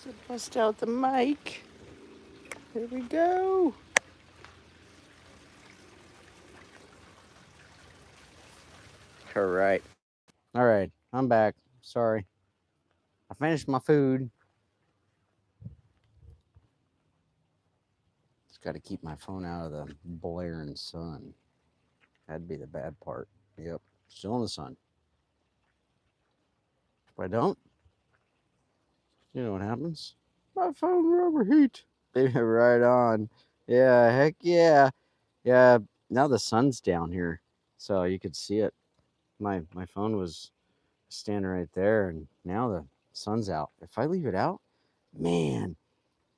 So bust out the mic. Here we go. All right. All right. I'm back. Sorry. I finished my food. Just got to keep my phone out of the blaring sun. That'd be the bad part. Yep. Still in the sun. If I don't, you know what happens? My phone will overheat. Right on. Yeah. Heck yeah. Yeah. Now the sun's down here, so you could see it. My phone was standing right there, and now the sun's out. If I leave it out, man,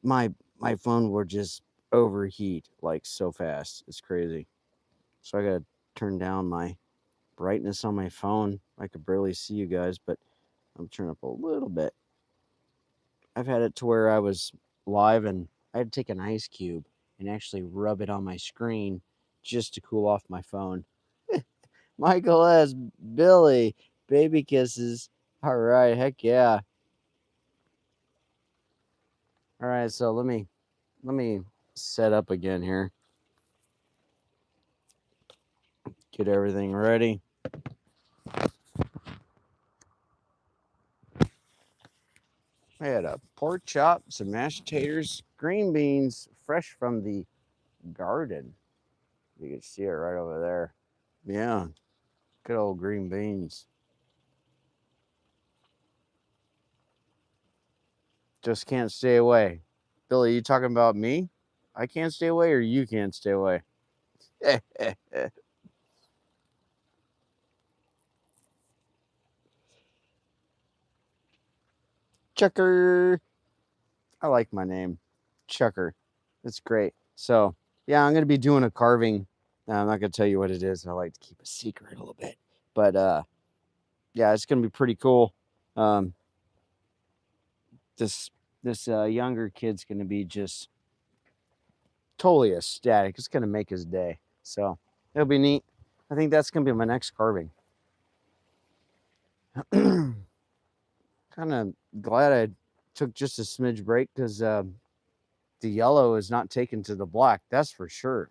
my my phone will just overheat like so fast. It's crazy. So I gotta turn down my brightness on my phone. I could barely see you guys, but I'm turning up a little bit. I've had it to where I was live and I had to take an ice cube and actually rub it on my screen just to cool off my phone. Michael S. Billy, baby kisses. All right, heck yeah. All right, so let me set up again here. Get everything ready. I had a pork chop, some mashed taters, green beans, fresh from the garden. You can see it right over there. Yeah, good old green beans. Just can't stay away. Billy, you talking about me? I can't stay away, or you can't stay away? Chucker. I like my name, Chucker. It's great. So, yeah, I'm going to be doing a carving. I'm not going to tell you what it is. I like to keep a secret a little bit. But yeah, it's going to be pretty cool. Um, this younger kid's going to be just totally ecstatic. It's going to make his day. So, it'll be neat. I think that's going to be my next carving. Kind of glad I took just a smidge break because the yellow is not taken to the black. That's for sure.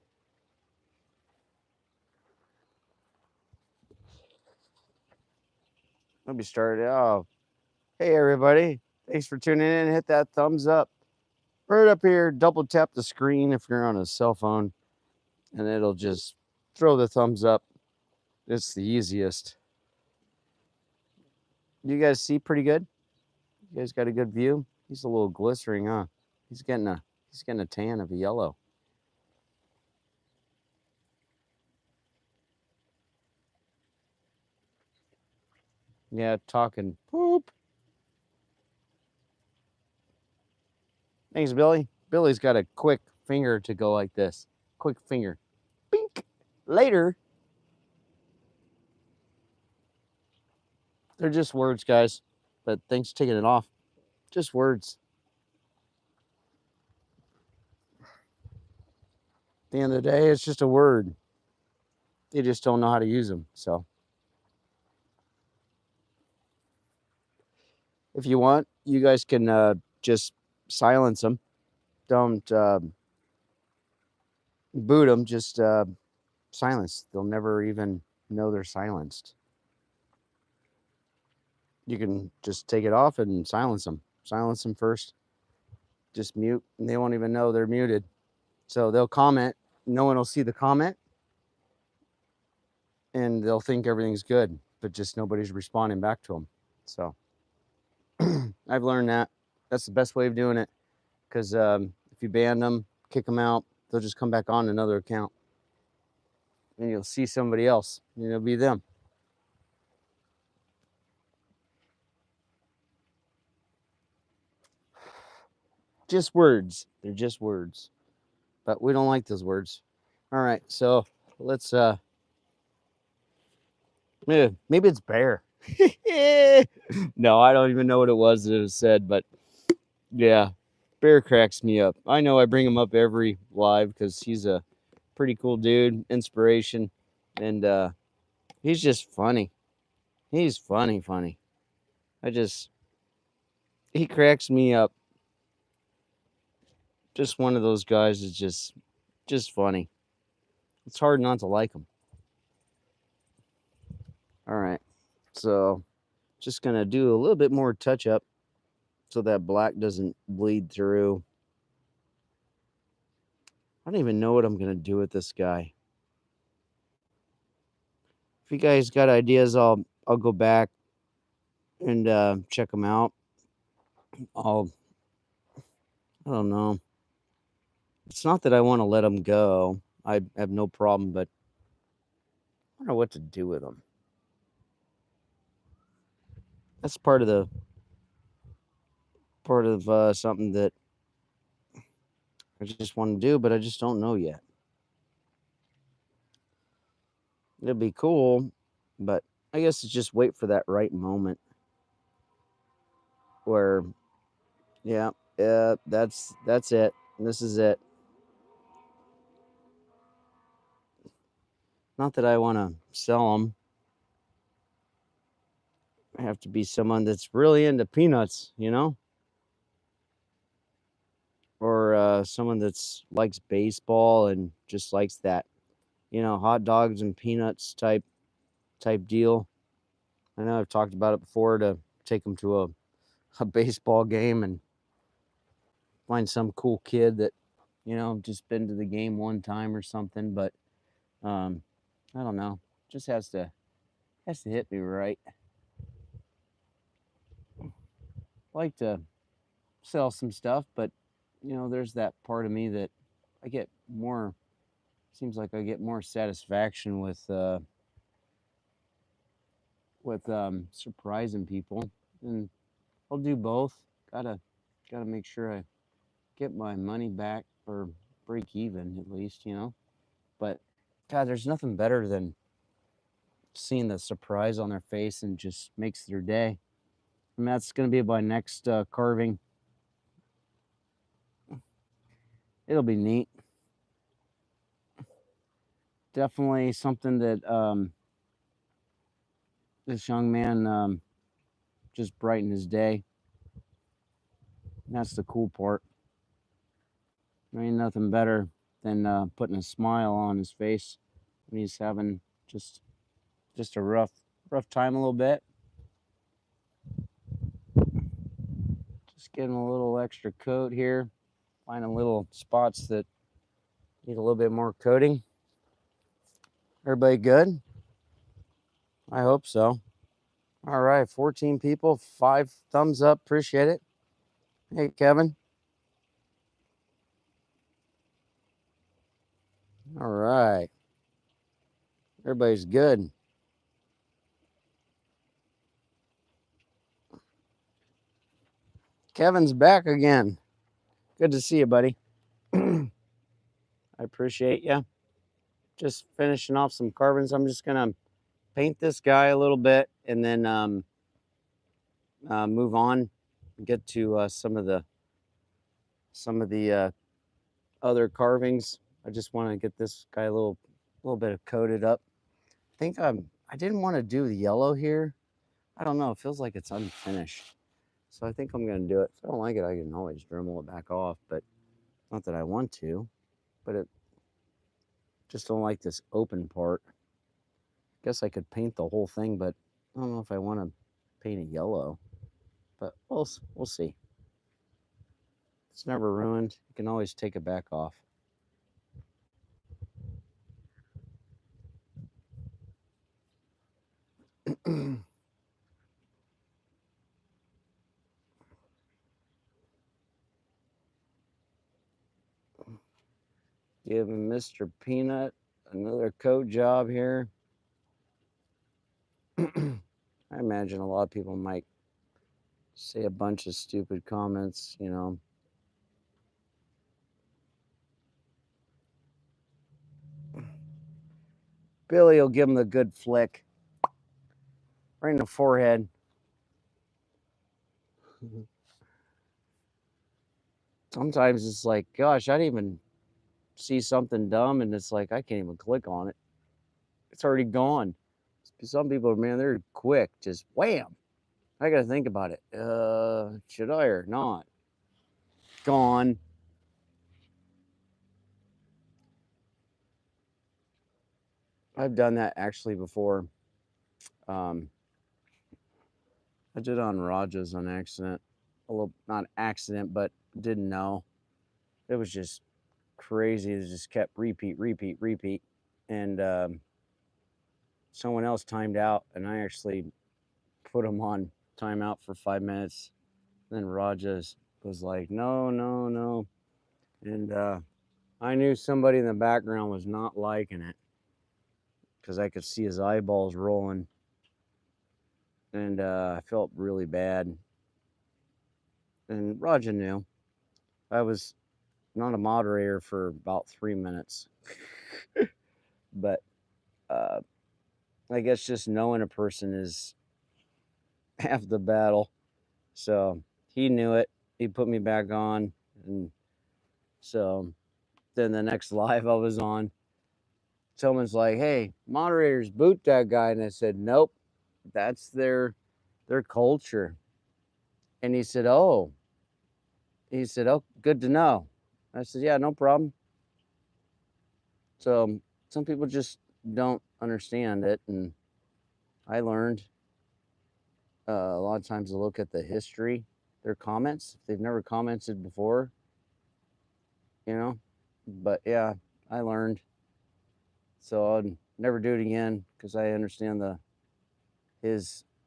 Let me start. Oh, hey everybody! Thanks for tuning in. Hit that thumbs up right up here. Double tap the screen if you're on a cell phone, and it'll just throw the thumbs up. It's the easiest. You guys see pretty good? You guys got a good view? He's a little glistering, huh? He's getting a tan of a yellow. Yeah, talking poop. Thanks, Billy. Billy's got a quick finger to go like this. Quick finger. Bink. Later. They're just words, guys. But thanks for taking it off. Just words. At the end of the day, it's just a word. They just don't know how to use them. So if you want, you guys can just silence them. Don't boot them. Just silence. They'll never even know they're silenced. You can just take it off and silence them. Silence them first. Just mute, and they won't even know they're muted. So they'll comment. No one will see the comment, and they'll think everything's good, but just nobody's responding back to them. So I've learned that. That's the best way of doing it. Because if you ban them, kick them out, they'll just come back on another account. And you'll see somebody else, and it'll be them. Just words. They're just words. But we don't like those words. All right, so let's maybe it's bear. No, I don't even know what it was that it was said, but yeah, bear cracks me up. I know I bring him up every live because he's a pretty cool dude, inspiration, and he's just funny. He's funny. He cracks me up. Just one of those guys is just funny. It's hard not to like him. All right, so just gonna do a little bit more touch up so that black doesn't bleed through. I don't even know what I'm gonna do with this guy. If you guys got ideas, I'll go back and check them out. I don't know. It's not that I want to let them go. I have no problem, but I don't know what to do with them. That's part of something that I just want to do, but I just don't know yet. It'd be cool, but I guess it's just wait for that right moment where, yeah, that's it. This is it. Not that I want to sell them. I have to be someone that's really into peanuts, or someone that's likes baseball and just likes that, hot dogs and peanuts type deal. I know I've talked about it before to take them to a baseball game and find some cool kid that, just been to the game one time or something. But I don't know. Just has to hit me right. Like to sell some stuff, but there's that part of me that I get more. Seems like I get more satisfaction with surprising people, and I'll do both. Gotta make sure I get my money back or break even at least, But God, there's nothing better than seeing the surprise on their face and just makes their day. And that's gonna be my next carving. It'll be neat. Definitely something that this young man just brightened his day. And that's the cool part. There ain't nothing better than putting a smile on his face when he's having just a rough time a little bit. Just getting a little extra coat here, finding little spots that need a little bit more coating. Everybody good? I hope so. All right, 14 people, 5 thumbs up. Appreciate it. Hey, Kevin. All right. Everybody's good. Kevin's back again. Good to see you, buddy. I appreciate you. Just finishing off some carvings. I'm just going to paint this guy a little bit and then move on, get to some of the other carvings. I just want to get this guy a little bit of coated up. I didn't want to do the yellow here. I don't know. It feels like it's unfinished. So I think I'm going to do it. If I don't like it, I can always Dremel it back off, but not that I want to. But it just don't like this open part. Guess I could paint the whole thing, but I don't know if I want to paint it yellow. But we'll see. It's never ruined. You can always take it back off. Giving Mr. Peanut another coat job here. I imagine a lot of people might say a bunch of stupid comments, Billy will give him the good flick right in the forehead. Sometimes it's like, gosh, I didn't even see something dumb, and it's like I can't even click on it. It's already gone. Some people, man, they're quick, just wham. I got to think about it. Should I or not? Gone. I've done that actually before. Um, I did on Rajas on accident. A little, not accident, but didn't know. It was just crazy. It just kept repeat, repeat, repeat. And someone else timed out, and I actually put him on timeout for 5 minutes. Then Rajas was like, no, no, no. And I knew somebody in the background was not liking it because I could see his eyeballs rolling. And I felt really bad. And Raja knew. I was not a moderator for about 3 minutes. But I guess just knowing a person is half the battle. So he knew it. He put me back on. And so then the next live I was on, someone's like, hey, moderators boot that guy. And I said, nope, that's their culture. And he said, oh, good to know. I said, yeah, no problem. So some people just don't understand it. And I learned a lot of times to look at the history, their comments, if they've never commented before, you know. But yeah, I learned. So I'd never do it again because I understand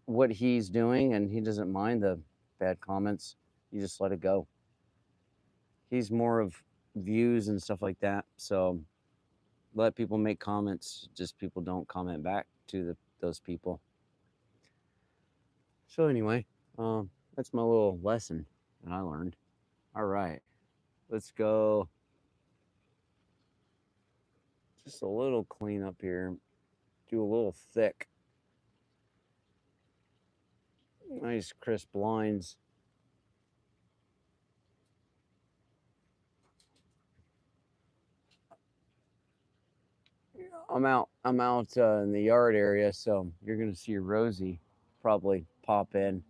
what he's doing, and he doesn't mind the bad comments. You just let it go. He's more of views and stuff like that. So let people make comments. Just people don't comment back to those people. So anyway, that's my little lesson that I learned. All right, let's go. Just a little cleanup here. Do a little thick. Nice crisp lines. I'm out in the yard area, so you're gonna see Rosie probably pop in.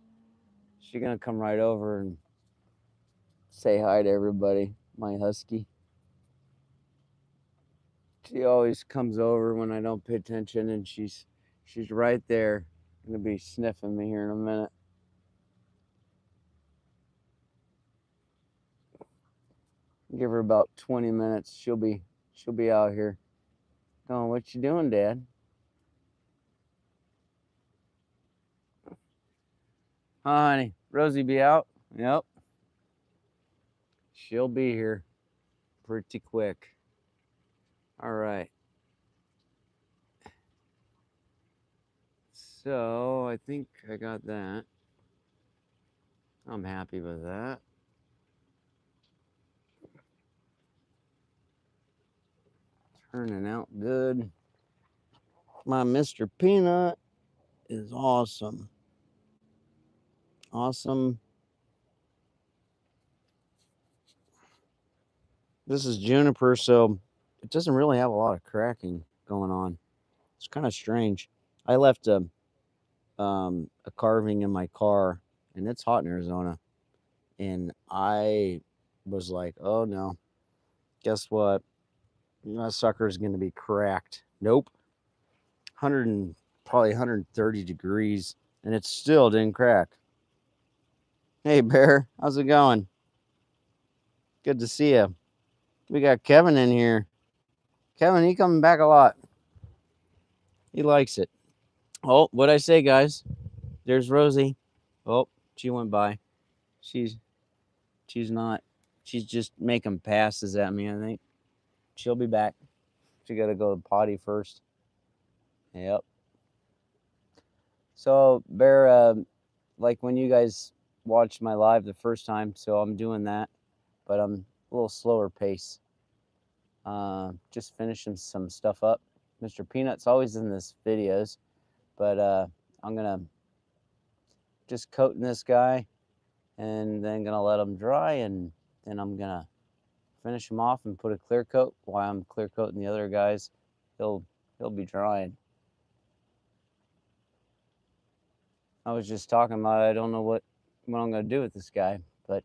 She's gonna come right over and say hi to everybody. My husky. She always comes over when I don't pay attention, and she's right there. Gonna be sniffing me here in a minute. Give her about 20 minutes. She'll be out here. Oh, what you doing, Dad? Huh, honey? Rosie be out? Yep. She'll be here pretty quick. All right. So I think I got that. I'm happy with that. Turning out good. My Mr. Peanut is awesome. Awesome. This is Juniper, so it doesn't really have a lot of cracking going on. It's kind of strange. I left a carving in my car, and it's hot in Arizona. And I was like, oh no, guess what? That sucker is going to be cracked. Nope. 100 and probably 130 degrees, and it still didn't crack. Hey, Bear, how's it going? Good to see you. We got Kevin in here. Kevin, he coming back a lot. He likes it. Oh, what'd I say, guys? There's Rosie. Oh, she went by. She's not. She's just making passes at me, I think. She'll be back. She got to go to the potty first. Yep. So, Bear, like when you guys watched my live the first time, so I'm doing that, but I'm a little slower pace. Just finishing some stuff up. Mr. Peanut's always in this videos, but I'm gonna just coating this guy, and then gonna let him dry, and then I'm gonna finish him off and put a clear coat. While I'm clear coating the other guys, he'll be drying. I was just talking about I don't know what I'm gonna do with this guy, but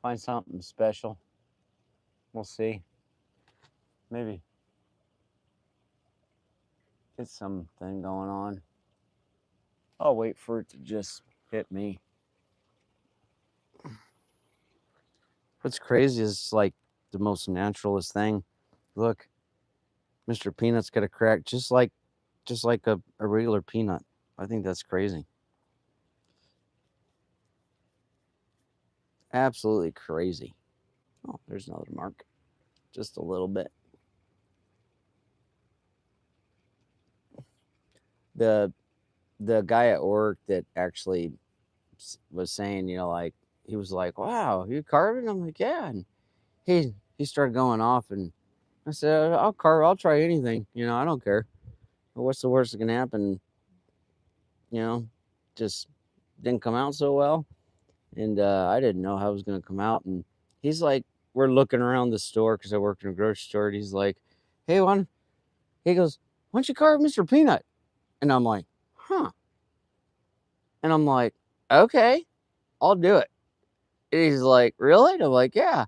find something special. We'll see. Maybe. It's something going on. I'll wait for it to just hit me. What's crazy is like the most naturalist thing. Look, Mr. Peanut's got a crack just like a regular peanut. I think that's crazy. Absolutely crazy. Oh, there's another mark. Just a little bit. The guy at work that actually was saying, like he was like, "Wow, you carving?" I'm like, "Yeah." And he started going off, and I said, "I'll carve. I'll try anything. I don't care. What's the worst that can happen? You know, just didn't come out so well." And I didn't know how it was going to come out. And he's like, we're looking around the store because I work in a grocery store. And he's like, "Hey, he goes, why don't you carve Mr. Peanut?" And I'm like, huh. And I'm like, okay, I'll do it. And he's like, really? And I'm like, yeah.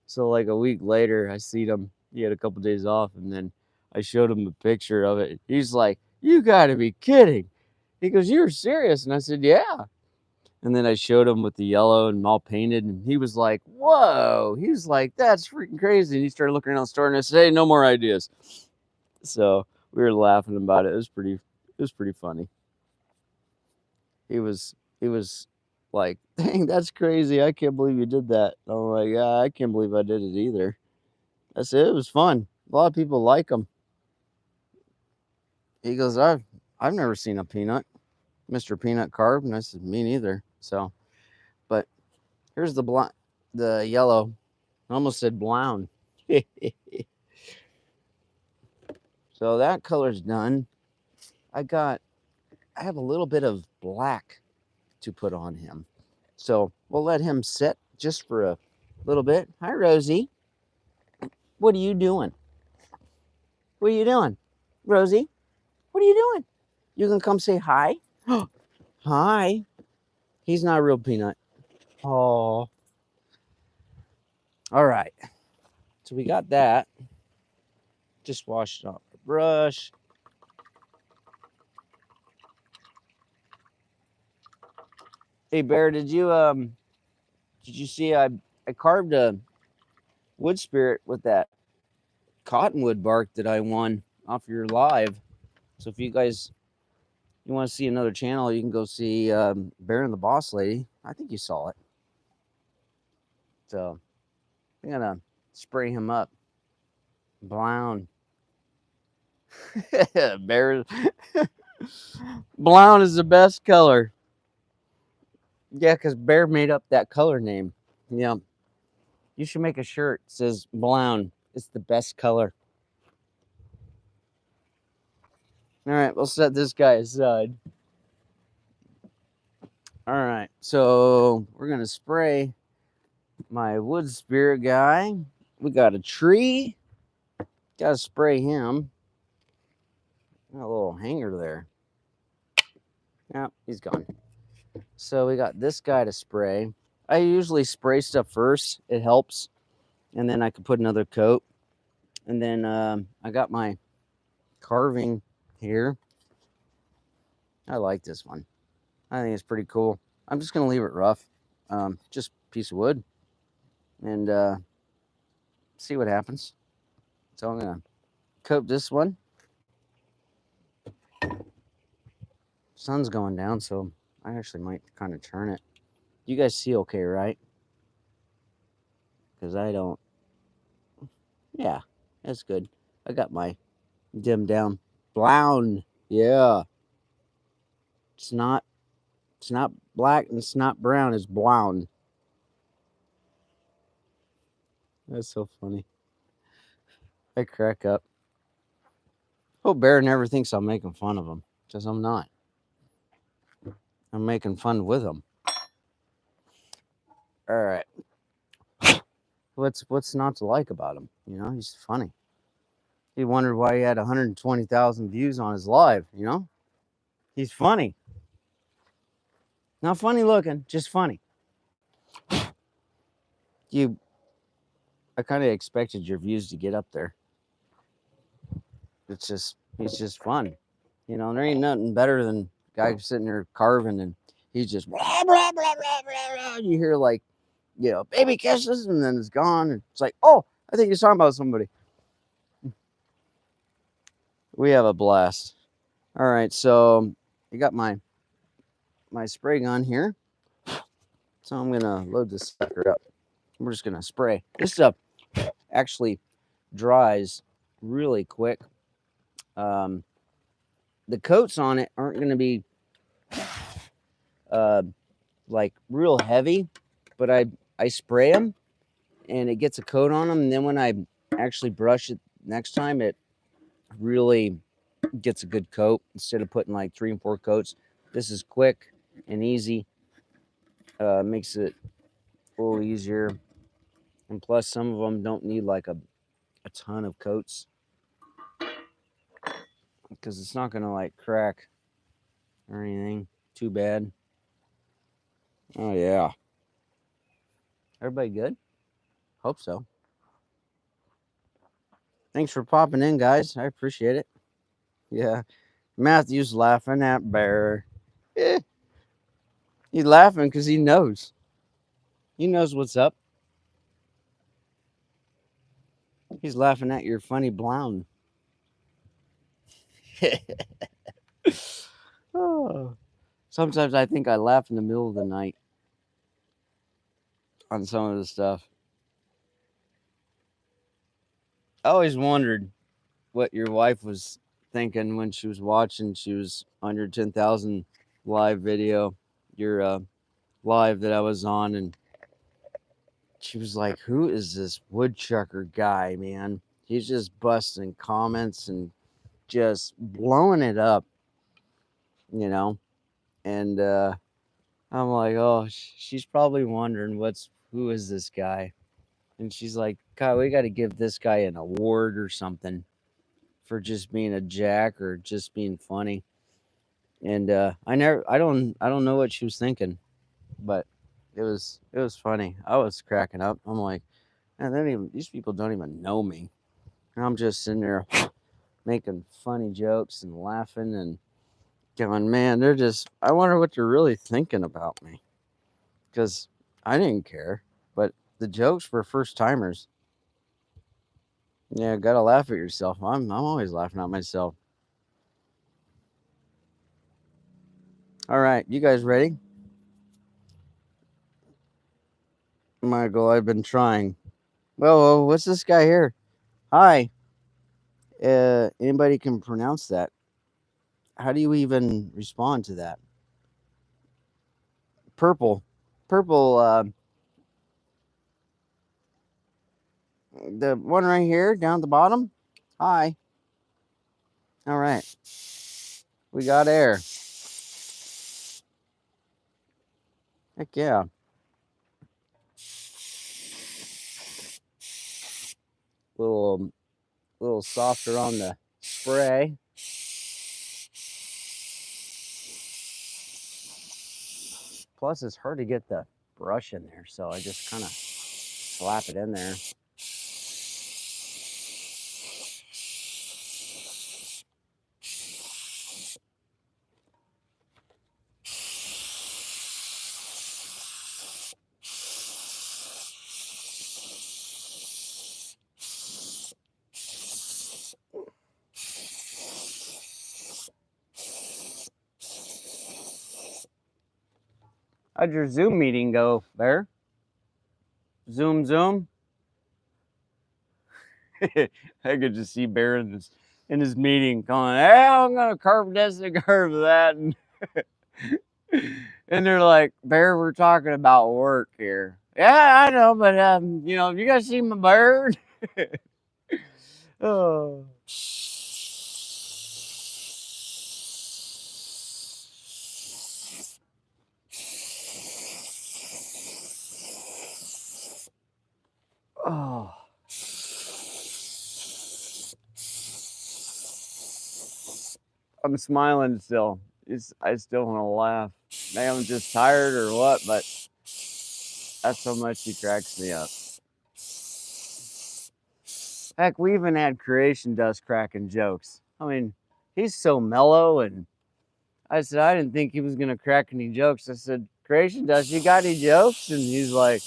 So like a week later, I seen him. He had a couple days off. And then I showed him a picture of it. He's like, you got to be kidding. He goes, "You're serious?" And I said, "Yeah." And then I showed him with the yellow and all painted, and he was like, "Whoa!" He was like, "That's freaking crazy!" And he started looking around the store, and I said, "Hey, no more ideas." So we were laughing about it. It was pretty funny. He was like, "Dang, that's crazy! I can't believe you did that." I'm like, "Yeah, I can't believe I did it either." I said it was fun. A lot of people like them. He goes, I've never seen a peanut, Mr. Peanut carved," and I said, "Me neither." So, but here's the yellow. I almost said brown. So that color's done. I have a little bit of black to put on him. So we'll let him sit just for a little bit. Hi, Rosie. What are you doing? What are you doing? Rosie, what are you doing? You can come say hi. Hi. He's not a real peanut. Oh. All right. So we got that. Just wash it off the brush. Hey Bear, did you see I carved a wood spirit with that cottonwood bark that I won off your live. So if you want to see another channel, you can go see Bear and the Boss Lady. I think you saw it. So I'm gonna spray him up. Brown. Bear. Brown is the best color. Yeah, because Bear made up that color name. Yeah. You should make a shirt that says brown. It's the best color. All right, we'll set this guy aside. All right, so we're gonna spray my wood spirit guy. We got a tree. Gotta spray him. Got a little hanger there. Yeah, he's gone. So we got this guy to spray. I usually spray stuff first. It helps, and then I can put another coat. And then I got my carving here. I like this one. I think it's pretty cool. I'm just gonna leave it rough, just piece of wood, and see what happens. So I'm gonna coat this one. Sun's going down, so I actually might kind of turn it. You guys see okay, right? Because I don't. Yeah, that's good. I got my dim down. Brown. Yeah. It's not. It's not black and it's not brown. It's brown. That's so funny. I crack up. Hope Bear never thinks I'm making fun of him, because I'm not. I'm making fun with him. All right. What's not to like about him? He's funny. He wondered why he had 120,000 views on his live. He's funny. Not funny looking, just funny. I kind of expected your views to get up there. He's just fun. You know, there ain't nothing better than a guy sitting there carving and he's just blah, blah, blah, blah, blah, blah. You hear like, you know, baby kisses, and then it's gone. And it's like, oh, I think he's talking about somebody. We have a blast. All right, so I got my spray gun here. So I'm gonna load this sucker up. We're just gonna spray. This stuff actually dries really quick. Um, the coats on it aren't gonna be uh, like real heavy, but I spray them and it gets a coat on them. And then when I actually brush it next time, it really gets a good coat instead of putting like 3 and 4 coats. This is quick and easy. Makes it a little easier. And plus, some of them don't need like a ton of coats because it's not going to like crack or anything too bad. Oh, yeah. Everybody good? Hope so. Thanks for popping in, guys. I appreciate it. Yeah. Matthew's laughing at Bear. Eh, he's laughing because he knows. He knows what's up. He's laughing at your funny blown. Oh. Sometimes I think I laugh in the middle of the night on some of the stuff. I always wondered what your wife was thinking when she was watching. She was on your 10,000 live video, your live that I was on, and she was like, "Who is this woodchucker guy, man? He's just busting comments and just blowing it up, you know." And I'm like, "Oh, she's probably wondering who is this guy?" And she's like, "God, we got to give this guy an award or something for just being a jack or just being funny." And I don't know what she was thinking, but it was funny. I was cracking up. I'm like, man, these people don't even know me. And I'm just sitting there making funny jokes and laughing and going, man, I wonder what they're really thinking about me. Because I didn't care. But the jokes were first timers. Yeah, gotta laugh at yourself. I'm always laughing at myself. All right, you guys ready? Michael, I've been trying. Well, what's this guy here? Hi. Anybody can pronounce that? How do you even respond to that? Purple, purple. The one right here down at the bottom. Hi. All right, we got air. Heck yeah. Little softer on the spray. Plus, it's hard to get the brush in there, so I just kind of slap it in there. How'd your Zoom meeting go, Bear? Zoom. I could just see Bear in his meeting going, "Hey, I'm gonna carve this and carve that," and and they're like, "Bear, we're talking about work here." Yeah, I know, but you know, you guys see my bird? Oh. Oh. I'm smiling still. I still want to laugh. Maybe I'm just tired or what, but that's how much he cracks me up. Heck, we even had creation dust cracking jokes. I mean, he's so mellow. And I said, I didn't think he was going to crack any jokes. I said, Creation Dust, you got any jokes? And he's like,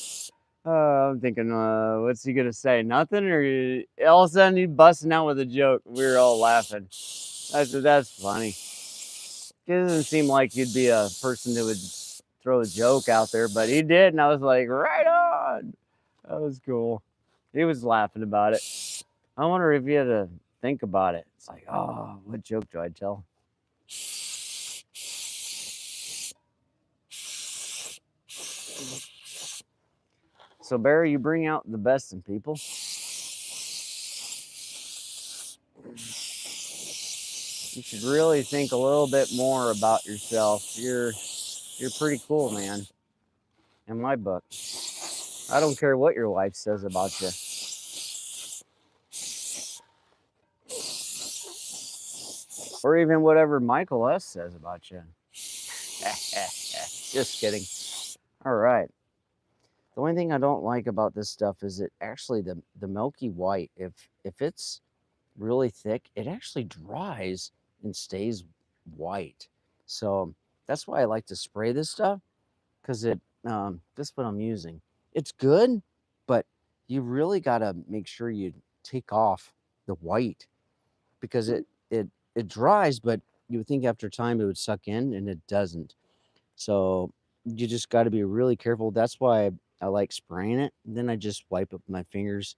I'm thinking, what's he going to say? Nothing? Or all of a sudden he's busting out with a joke. We were all laughing. I said, that's funny. It doesn't seem like you'd be a person that would throw a joke out there, but he did. And I was like, right on. That was cool. He was laughing about it. I wonder if you had to think about it. It's like, oh, what joke do I tell? So, Barry, you bring out the best in people. You should really think a little bit more about yourself. You're pretty cool, man. In my book. I don't care what your wife says about you. Or even whatever Michael S. says about you. Just kidding. All right. The only thing I don't like about this stuff is it actually the milky white. If it's really thick, it actually dries and stays white. So that's why I like to spray this stuff, because this is what I'm using. It's good, but you really gotta make sure you take off the white, because it dries, but you would think after time it would suck in, and it doesn't. So you just got to be really careful. That's why I like spraying it. Then I just wipe up my fingers.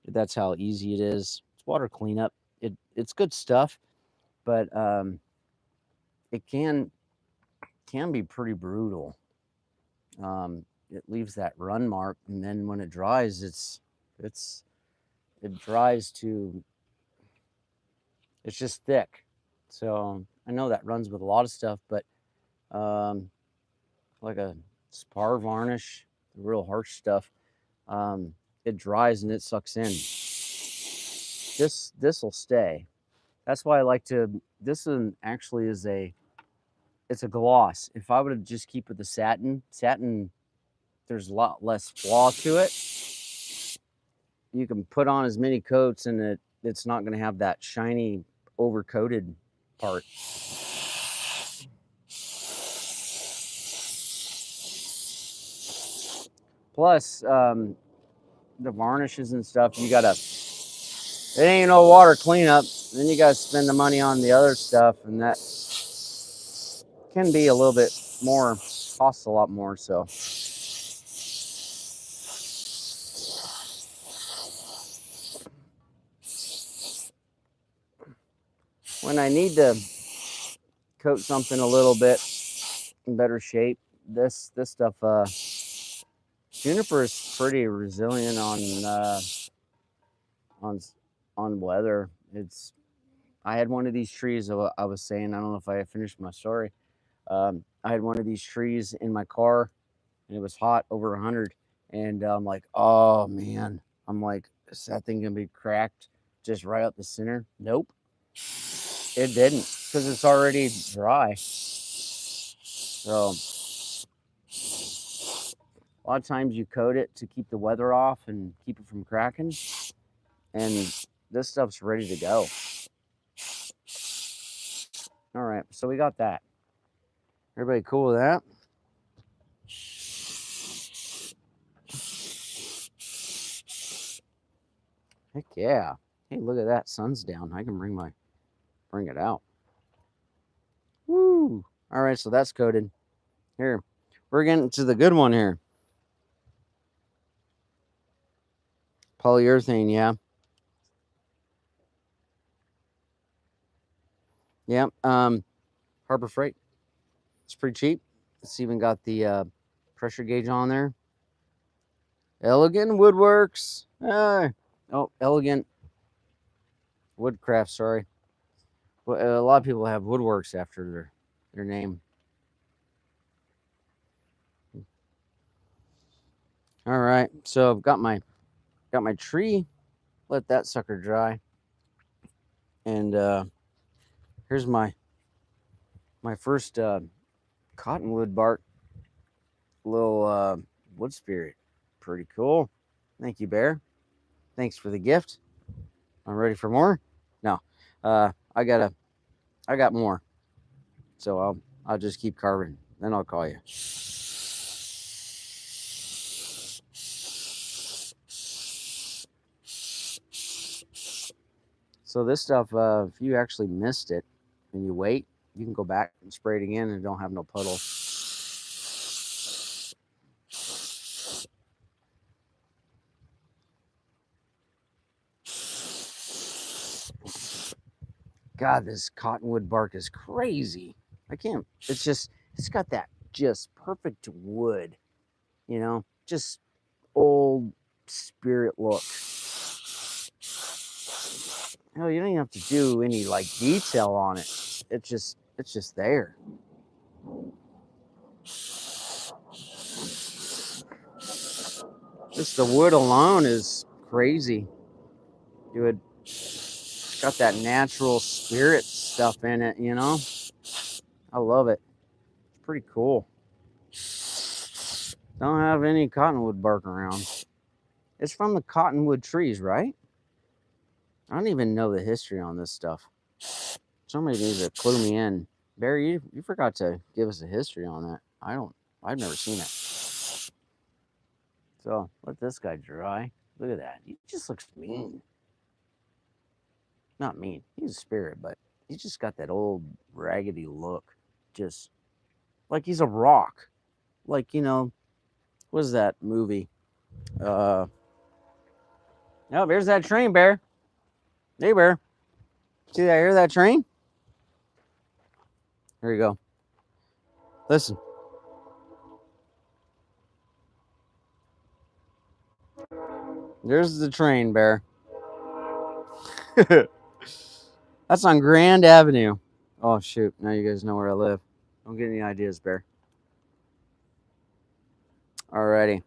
That's how easy it is. It's water cleanup. It's good stuff, but it can be pretty brutal. It leaves that run mark, and then when it dries, it dries to, it's just thick. So I know that runs with a lot of stuff, but like a spar varnish, the real harsh stuff, it dries and it sucks in. This will stay. That's why I like to. This one actually is it's a gloss. If I would just keep with the satin, there's a lot less flaw to it. You can put on as many coats, and it's not going to have that shiny, overcoated part. Plus, the varnishes and stuff, you gotta. It ain't no water cleanup. Then you gotta spend the money on the other stuff, and that can be a little bit more. Costs a lot more. So. When I need to coat something a little bit in better shape, this stuff, Juniper is pretty resilient on weather. I had one of these trees. I was saying, I don't know if I finished my story. I had one of these trees in my car, and it was hot, over 100, and I'm like, oh man, I'm like, is that thing gonna be cracked just right up the center? Nope, it didn't, because it's already dry. So a lot of times you coat it to keep the weather off and keep it from cracking, and this stuff's ready to go. All right, so we got that. Everybody cool with that? Heck yeah. Hey, look at that. Sun's down. I can bring it out. Woo. All right, so that's coated. Here, we're getting to the good one here. Polyurethane, yeah. Yeah. Harbor Freight. It's pretty cheap. It's even got the pressure gauge on there. Elegant Woodworks. Elegant Woodcraft, sorry. Well, a lot of people have Woodworks after their name. All right, so I've got my tree. Let that sucker dry, and here's my first cottonwood bark little wood spirit. Pretty cool. Thank you, Bear. Thanks for the gift. I'm ready for more. No, I gotta I got more. So I'll just keep carving. Then I'll call you. So this stuff, if you actually missed it and you wait, you can go back and spray it again and don't have no puddle. God, this cottonwood bark is crazy. I can't. It's got that just perfect wood, just old spirit look. Hell, you don't even have to do any like detail on it. It's just there. Just the wood alone is crazy. It's got that natural spirit stuff in it, I love it. It's pretty cool. Don't have any cottonwood bark around. It's from the cottonwood trees, right? I don't even know the history on this stuff. Somebody needs to clue me in. Barry, you forgot to give us a history on that. I've never seen it. So let this guy dry. Look at that. He just looks mean. Not mean. He's a spirit, but he's just got that old raggedy look. Just like he's a rock. Like, what is that movie? Oh, there's that train, Bear. Hey, Bear. See that? Hear that train? Here you go. Listen. There's the train, Bear. That's on Grand Avenue. Oh, shoot. Now you guys know where I live. Don't get any ideas, Bear. Alrighty.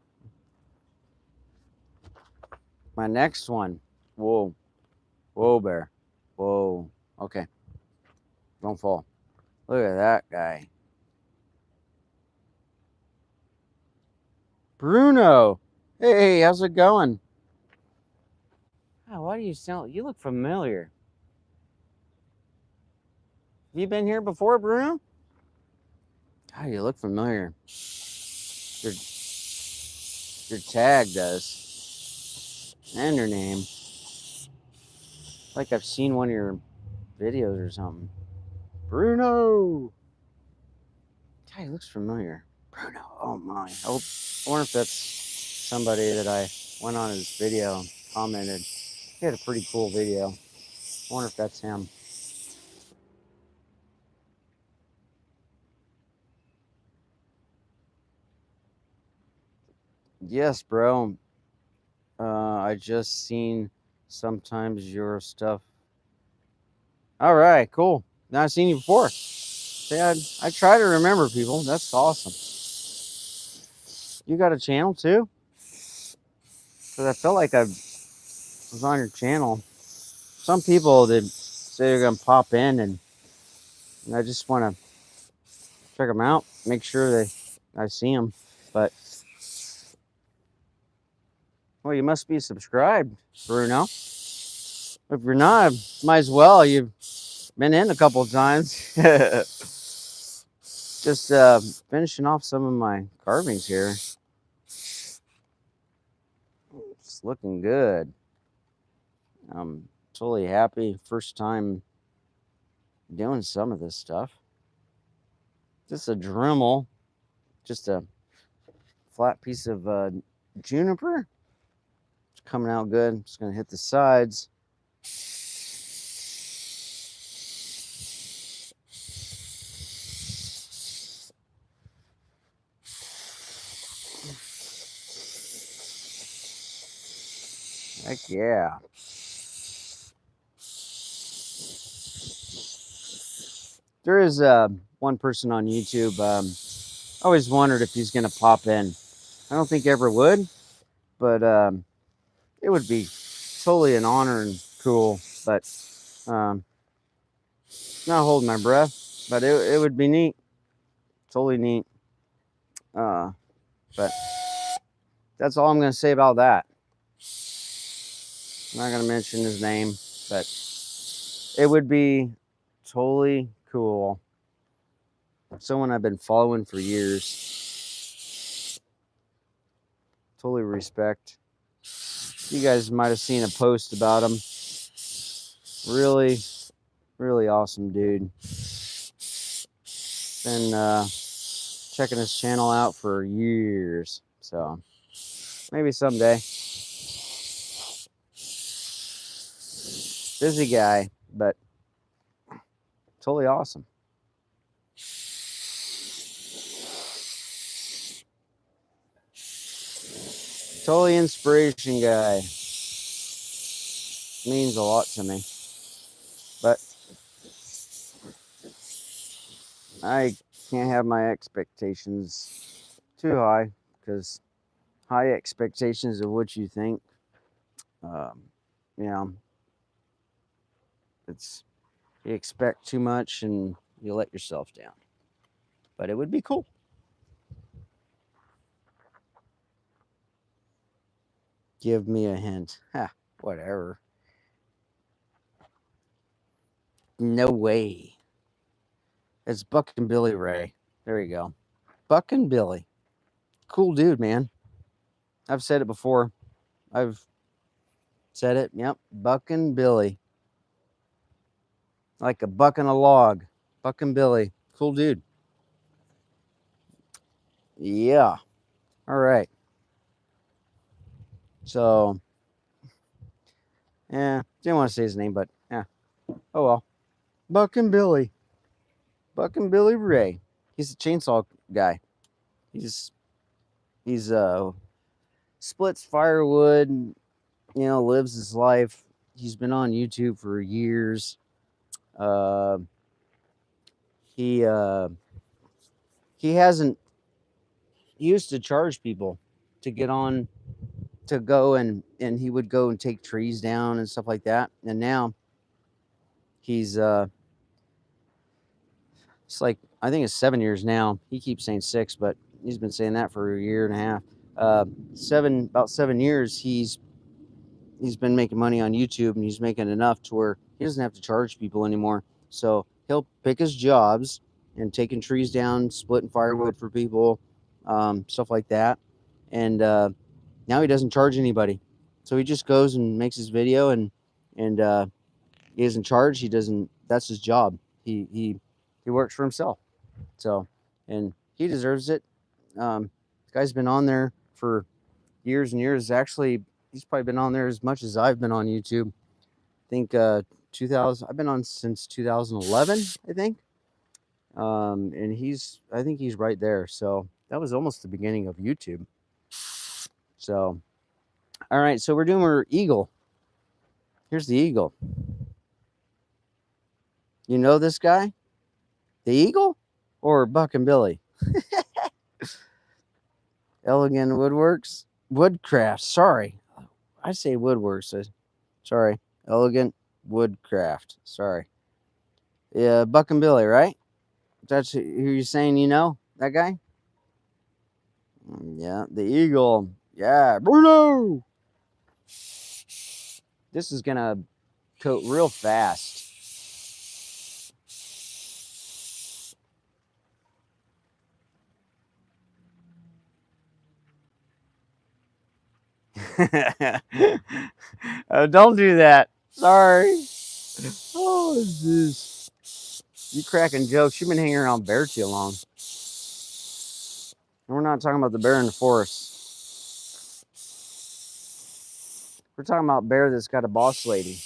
My next one. Whoa. Whoa, Bear. Whoa. Okay. Don't fall. Look at that guy. Bruno. Hey, how's it going? Oh, why do you sound... You look familiar. Have you been here before, Bruno? Oh, you look familiar. Your tag does. And your name. Like I've seen one of your videos or something. Bruno! God, he looks familiar. Bruno, oh my. I wonder if that's somebody that I went on his video and commented. He had a pretty cool video. I wonder if that's him. Yes, bro. I just seen sometimes your stuff. All right, cool. Now I've seen you before. See, I try to remember people. That's awesome. You got a channel too? Because I felt like I was on your channel. Some people did say they're gonna pop in, and I just want to check them out, make sure that I see them. But well, you must be subscribed, Bruno. If you're not, might as well. You've been in a couple of times. Just finishing off some of my carvings here. It's looking good. I'm totally happy. First time doing some of this stuff. Just a Dremel, just a flat piece of Juniper. It's coming out good. Just gonna hit the sides. Heck yeah. There is one person on YouTube. I always wondered if he's gonna pop in. I don't think he ever would, but it would be totally an honor and cool. But not holding my breath, but it would be neat. Totally neat. But that's all I'm gonna say about that. I'm not gonna mention his name, but it would be totally cool. Someone I've been following for years. Totally respect. You guys might have seen a post about him. Really, really awesome dude. Been checking his channel out for years. So maybe someday. Busy guy, but totally awesome. Totally inspiration guy. Means a lot to me. But I can't have my expectations too high, because high expectations of what you think, you know, it's, you expect too much and you let yourself down. But it would be cool. Give me a hint. Ha, whatever. No way. It's Buck and Billy Ray. There you go. Buck and Billy. Cool dude, man. I've said it before. I've said it. Yep. Buck and Billy. Like a buck and a log. Buck and Billy. Cool dude. Yeah. All right. So, yeah. Didn't want to say his name, but yeah. Oh well. Buck and Billy. Buck and Billy Ray. He's a chainsaw guy. He's splits firewood, lives his life. He's been on YouTube for years. Uh, he hasn't. He used to charge people to get on, to go and he would go and take trees down and stuff like that. And now he's it's like, I think it's 7 years now. He keeps saying 6, but he's been saying that for a year and a half. About 7 years. He's been making money on YouTube, and he's making enough to where he doesn't have to charge people anymore. So he'll pick his jobs and taking trees down, splitting firewood for people, stuff like that. And now he doesn't charge anybody. So he just goes and makes his video, and he isn't charged. He doesn't. That's his job. He works for himself. So, and he deserves it. This guy's been on there for years and years. Actually, he's probably been on there as much as I've been on YouTube. I think 2000. I've been on since 2011. I think, and I think he's right there. So that was almost the beginning of YouTube. So, all right. So we're doing our eagle. Here's the eagle. You know this guy, the eagle, or Buck and Billy? Elegant Woodworks, Woodcraft. Sorry, I say Woodworks. Sorry, Elegant Woodcraft. Sorry. Yeah, Buck and Billy, right? That's who you're saying, that guy? Yeah, the eagle. Yeah, Bruno! This is going to coat real fast. Oh, don't do that. Sorry. Oh, this. You cracking jokes. You've been hanging around bear too long. And we're not talking about the bear in the forest. We're talking about bear that's got a boss lady.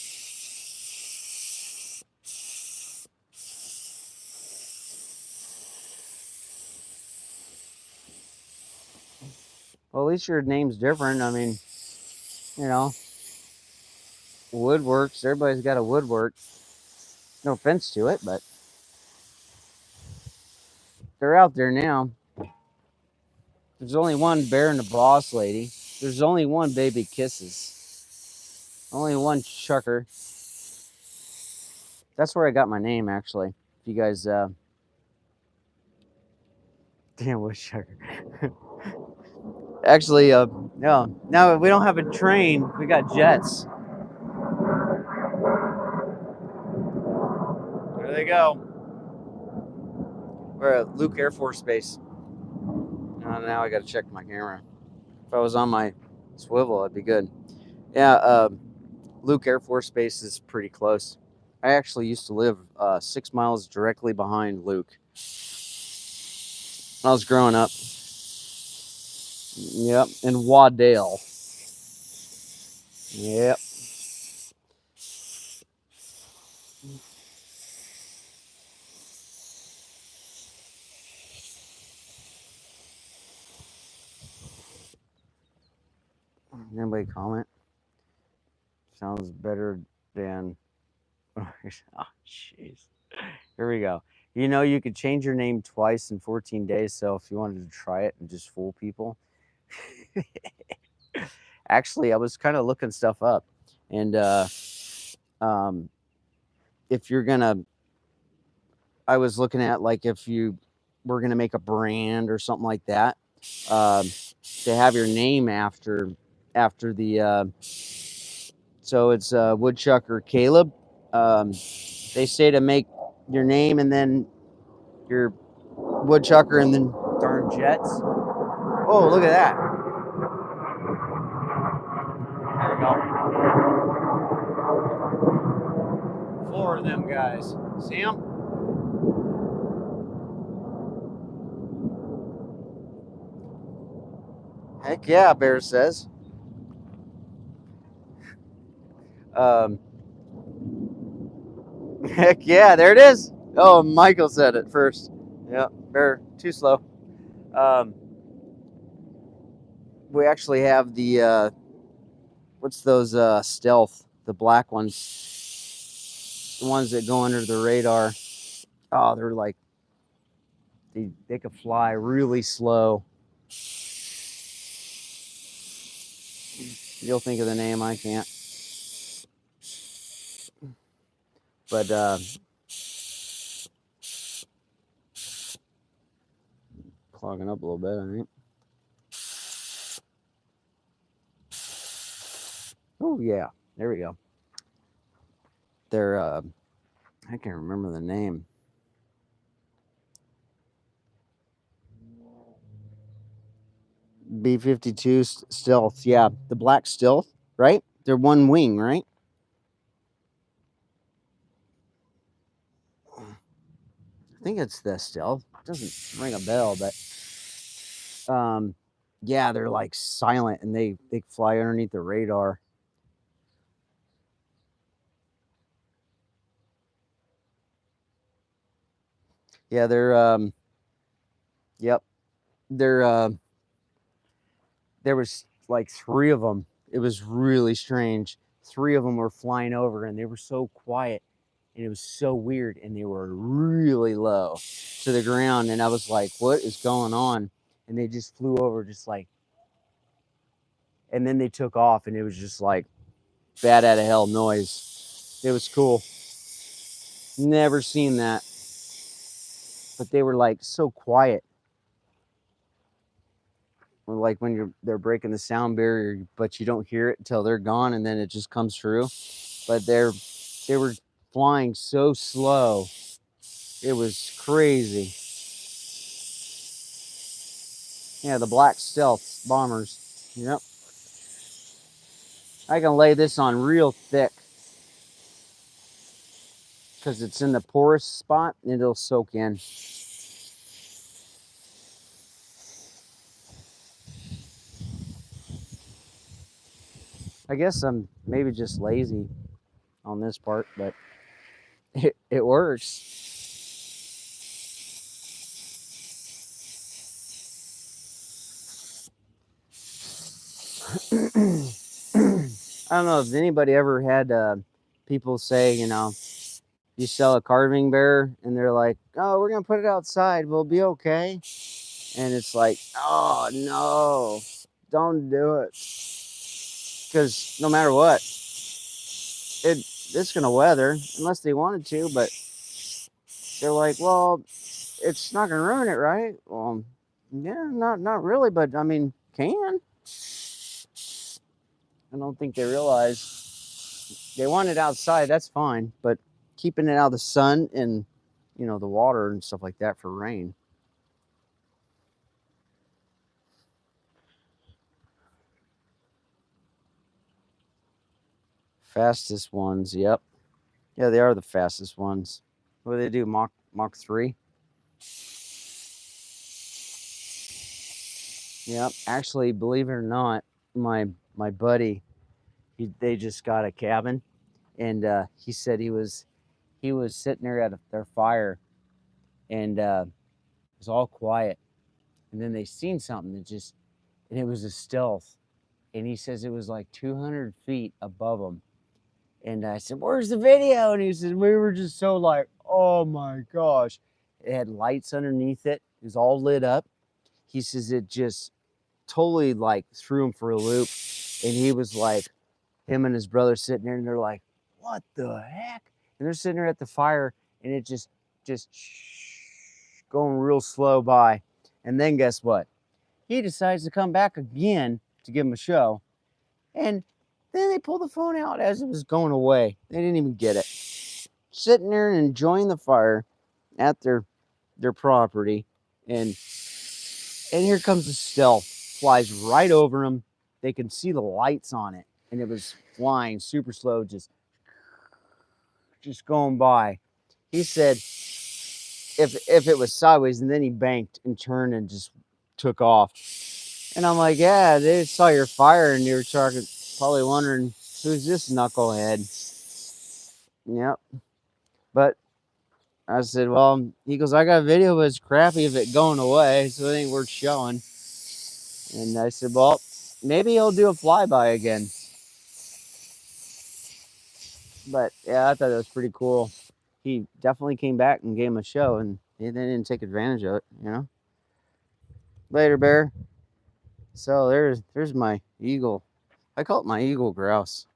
Well, at least your name's different. I mean, Woodworks. Everybody's got a woodwork. No offense to it, but they're out there now. There's only one bear and a boss lady. There's only one baby kisses. Only one chucker. That's where I got my name, actually. If you guys, damn woodchucker. Actually, no. Now we don't have a train. We got jets. There they go. We're at Luke Air Force Base. Now I got to check my camera. If I was on my swivel, that'd be good. Yeah, Luke Air Force Base is pretty close. I actually used to live 6 miles directly behind Luke when I was growing up. Yep, in Waddale. Yep. Anybody comment? Sounds better than. Oh, jeez. Here we go. You know, you could change your name twice in 14 days. So if you wanted to try it and just fool people. Actually, I was kind of looking stuff up. And if you're going to, I was looking at like if you were going to make a brand or something like that, to have your name after the, so it's Woodchucker Caleb. They say to make your name and then your Woodchucker and then darn Jets. Oh, look at that. There we go. 4 of them guys. See them? Heck yeah, Bear says. Heck yeah, there it is. Oh, Michael said it first. Yeah, Bear, too slow. We actually have the, what's those stealth, the black ones, the ones that go under the radar. Oh, they're like, they could fly really slow. You'll think of the name, I can't. But clogging up a little bit, I think. Oh yeah, there we go. They're I can't remember the name. B-52 stealth, yeah, the black stealth, right? They're one wing, right? I think it's the stealth. It doesn't ring a bell, but yeah, they're like silent and they fly underneath the radar. Yeah, they're yep. They're there was like 3 of them. It was really strange. 3 of them were flying over and they were so quiet and it was so weird and they were really low to the ground and I was like, what is going on? And they just flew over just like, and then they took off and it was just like bat out of hell noise. It was cool. Never seen that. But they were like so quiet. Like when they're breaking the sound barrier, but you don't hear it until they're gone and then it just comes through. But they were flying so slow. It was crazy. Yeah, the black stealth bombers. Yep. I can lay this on real thick because it's in the porous spot and it'll soak in. I guess I'm maybe just lazy on this part, but it works. I don't know if anybody ever had people say, you know, you sell a carving bear and they're like, oh, we're going to put it outside. We'll be okay. And it's like, oh, no, don't do it. Because no matter what, it's going to weather unless they wanted to. But they're like, well, it's not going to ruin it, right? Well, yeah, not really. But I mean, can. I don't think they realize they want it outside. That's fine. But keeping it out of the sun and, you know, the water and stuff like that for rain. Fastest ones, yep. Yeah, they are the fastest ones. What do they do? Mach 3? Yep. Actually, believe it or not, my buddy, they just got a cabin, and he said he was sitting there at their fire, and it was all quiet, and then they seen something that just, and it was a stealth, and he says it was like 200 feet above them. And I said, "Where's the video?" And he said, "We were just so like, oh my gosh." It had lights underneath it. It was all lit up. He says it just totally like threw him for a loop. And he was like, him and his brother sitting there, and they're like, "What the heck?" And they're sitting there at the fire, and it just going real slow by. And then guess what? He decides to come back again to give him a show. And then they pulled the phone out as it was going away. They didn't even get it. Sitting there and enjoying the fire at their property, and here comes the stealth, flies right over them. They can see the lights on it, and it was flying super slow, just going by. He said if it was sideways, and then he banked and turned and just took off. And I'm like, yeah, they saw your fire, and they were talking, probably wondering, who's this knucklehead? Yep. But I said, well, he goes, I got a video, but it's crappy of it going away, so it ain't worth showing. And I said, well, maybe he'll do a flyby again. But yeah, I thought that was pretty cool. He definitely came back and gave him a show, and they didn't take advantage of it, you know? Later, bear. So there's my eagle. I call it my eagle grouse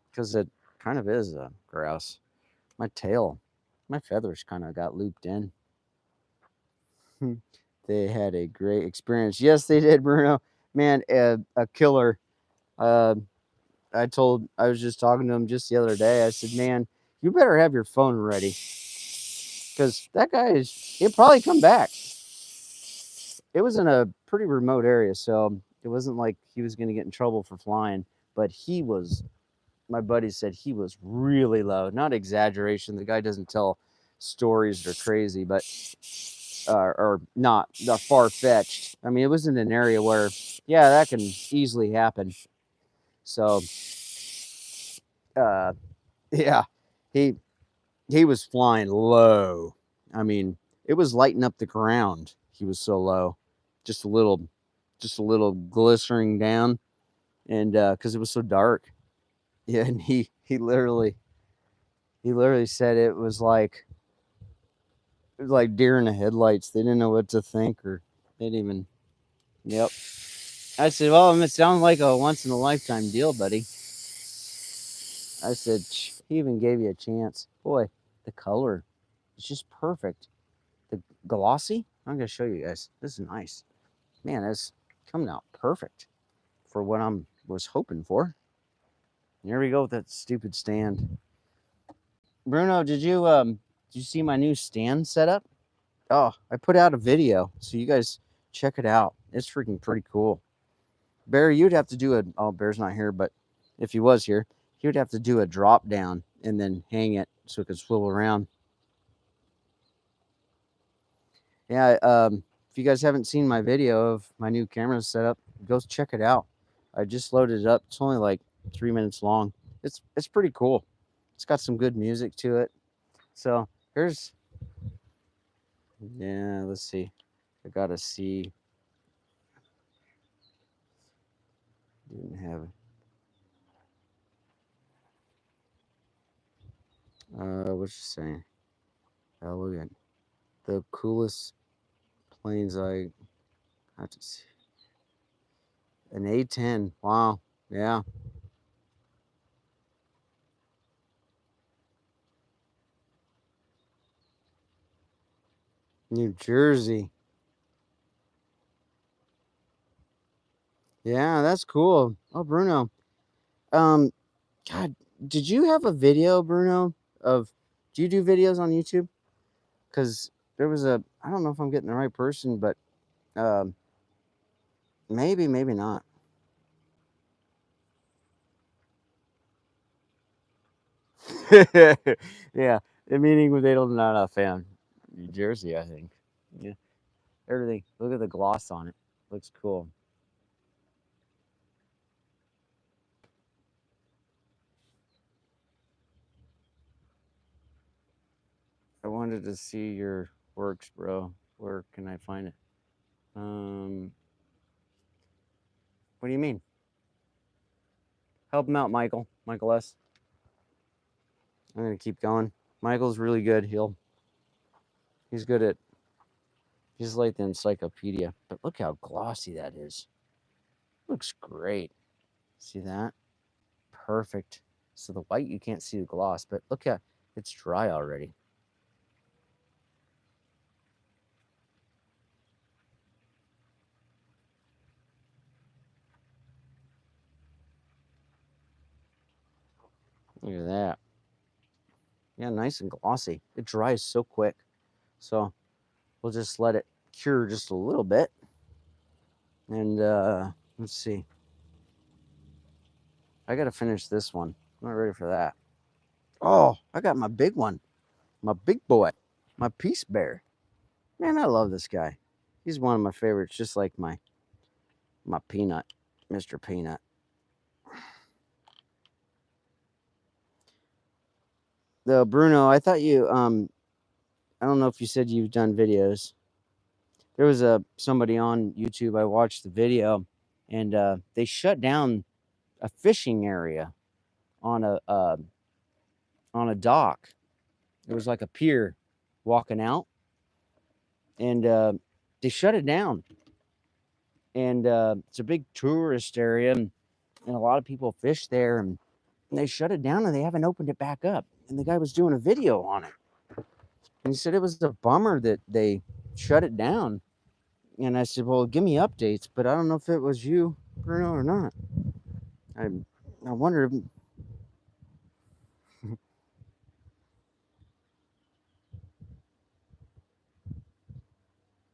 because it kind of is a grouse. My tail, my feathers kind of got looped in. They had a great experience. Yes, they did, Bruno. Man, a killer. Uh, I was just talking to him just the other day. I said, man, you better have your phone ready because that guy he'll probably come back. It was in a pretty remote area, so it wasn't like he was going to get in trouble for flying, but my buddy said he was really low. Not exaggeration. The guy doesn't tell stories that are crazy, but or not far fetched. I mean, it was in an area where, yeah, that can easily happen. So, yeah, he was flying low. I mean, it was lighting up the ground. He was so low, just a little glistering down, and because it was so dark. Yeah, and he literally said it was like deer in the headlights. They didn't know what to think, or they didn't even. Yep. I said, well, it sounds like a once in a lifetime deal, buddy. I said, he even gave you a chance. Boy, the color, it's just perfect. The glossy, I'm going to show you guys. This is nice. Man, it's coming out perfect for what I was hoping for. Here we go with that stupid stand. Bruno, did you see my new stand setup? Oh, I put out a video, so you guys check it out. It's freaking pretty cool. Bear, you'd have to do Bear's not here, but if he was here, he would have to do a drop down and then hang it so it could swivel around. Yeah, if you guys haven't seen my video of my new camera setup, go check it out. I just loaded it up. It's only like 3 minutes long. It's pretty cool. It's got some good music to it. So here's, yeah, let's see. I gotta see. Didn't have it. What's she saying? Oh, look at the coolest planes I have to see. An A10. Wow. Yeah. New Jersey. Yeah, that's cool. Oh, Bruno. Um, God, did you have a video, Bruno, of Do you do videos on YouTube? Because there was a, I don't know if I'm getting the right person, but maybe, maybe not. Yeah, the meeting with Adel not a fan. New Jersey, I think. Yeah, everything. Look at the gloss on it. Looks cool. I wanted to see your works, bro. Where can I find it? What do you mean? Help him out, Michael. Michael S. I'm gonna keep going. Michael's really good. He's good at, he's like the encyclopedia. But look how glossy that is. Looks great. See that? Perfect. So the white, you can't see the gloss, but look at, it's dry already. Look at that. Yeah, nice and glossy. It dries so quick. So we'll just let it cure just a little bit. And let's see. I gotta finish this one. I'm not ready for that. Oh, I got my big one. My big boy. My peace bear. Man, I love this guy. He's one of my favorites, just like my peanut, Mr. Peanut. Though Bruno, I thought you I don't know if you said you've done videos. There was somebody on YouTube. I watched the video, and they shut down a fishing area on a dock. It was like a pier walking out, and they shut it down. And it's a big tourist area, and a lot of people fish there. And they shut it down, and they haven't opened it back up. And the guy was doing a video on it, and he said it was a bummer that they shut it down. And I said, "Well, give me updates," but I don't know if it was you, Bruno, or not. I I wonder if,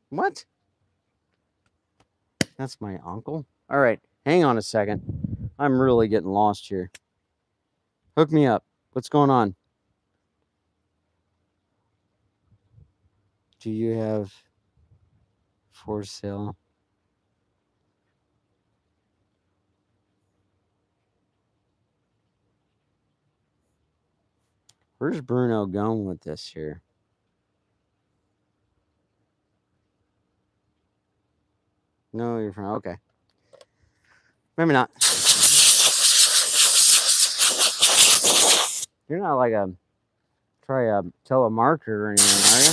what? That's my uncle. All right, hang on a second. I'm really getting lost here. Hook me up. What's going on? Do you have for sale? Where's Bruno going with this here? No, you're from, okay. Maybe not. You're not like a telemarketer or anything, are you?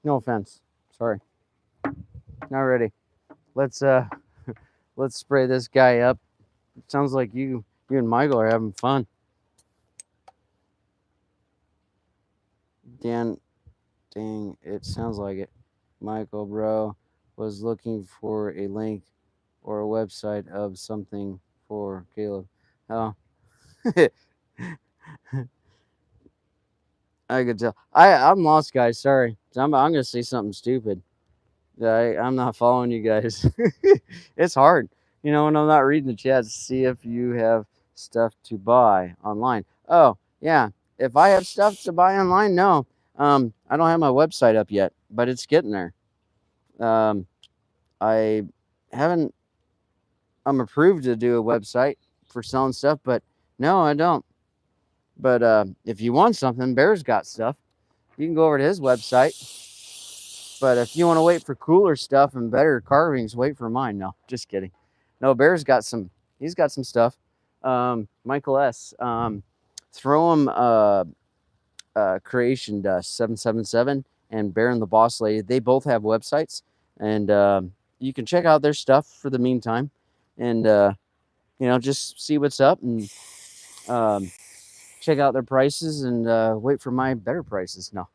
No offense. Sorry. Not ready. Let's let's spray this guy up. It sounds like you and Michael are having fun. Dan, dang, it sounds like it. Michael, bro, was looking for a link or a website of something for Caleb. Oh, I could tell. I'm lost, guys. Sorry. I'm gonna say something stupid. I'm not following you guys. It's hard, when I'm not reading the chat to see if you have stuff to buy online. Oh yeah, if I have stuff to buy online, no. I don't have my website up yet, but it's getting there. I haven't. I'm approved to do a website for selling stuff, but no, I don't. But if you want something, Bear's got stuff. You can go over to his website. But if you want to wait for cooler stuff and better carvings, wait for mine. No, just kidding. No, Bear's got some. He's got some stuff. Michael S. Throw him Creation Dust 777 and Bear and the Boss Lady. They both have websites, and you can check out their stuff for the meantime, and just see what's up and check out their prices and wait for my better prices. No,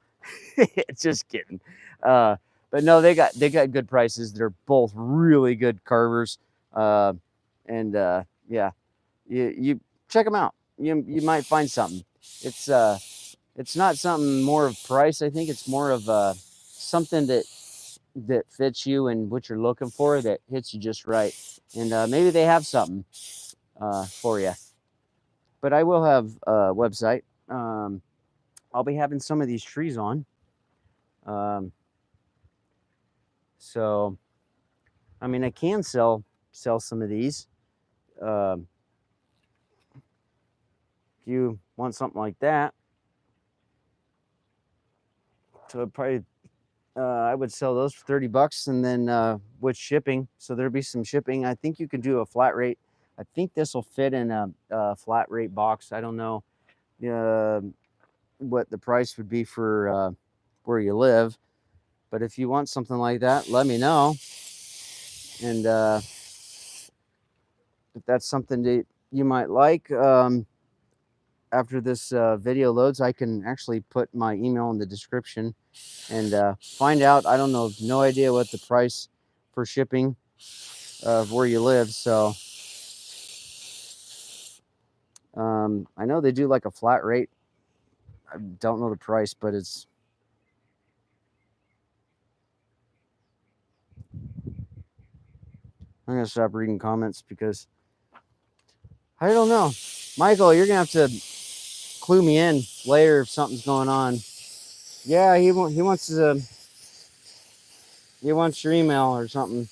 Just kidding. But no, they got good prices. They're both really good carvers. Uh, and yeah, you check them out. You might find something. It's it's not something more of price. I think it's more of something that fits you and what you're looking for, that hits you just right. And maybe they have something for you. But I will have a website. I'll be having some of these trees on. Um, so I mean, I can sell some of these. Um, if you want something like that, so probably I would sell those for $30, and then with shipping, so there'd be some shipping. I think you can do a flat rate. I think this will fit in a flat rate box. I don't know uh, what the price would be for where you live, but if you want something like that, let me know. And if that's something that you might like, after this video loads, I can actually put my email in the description and find out. I don't know, no idea what the price for shipping of where you live. So I know they do like a flat rate. I don't know the price, but it's. I'm gonna stop reading comments because I don't know. Michael, you're gonna have to clue me in later if something's going on. Yeah, he wants your email or something.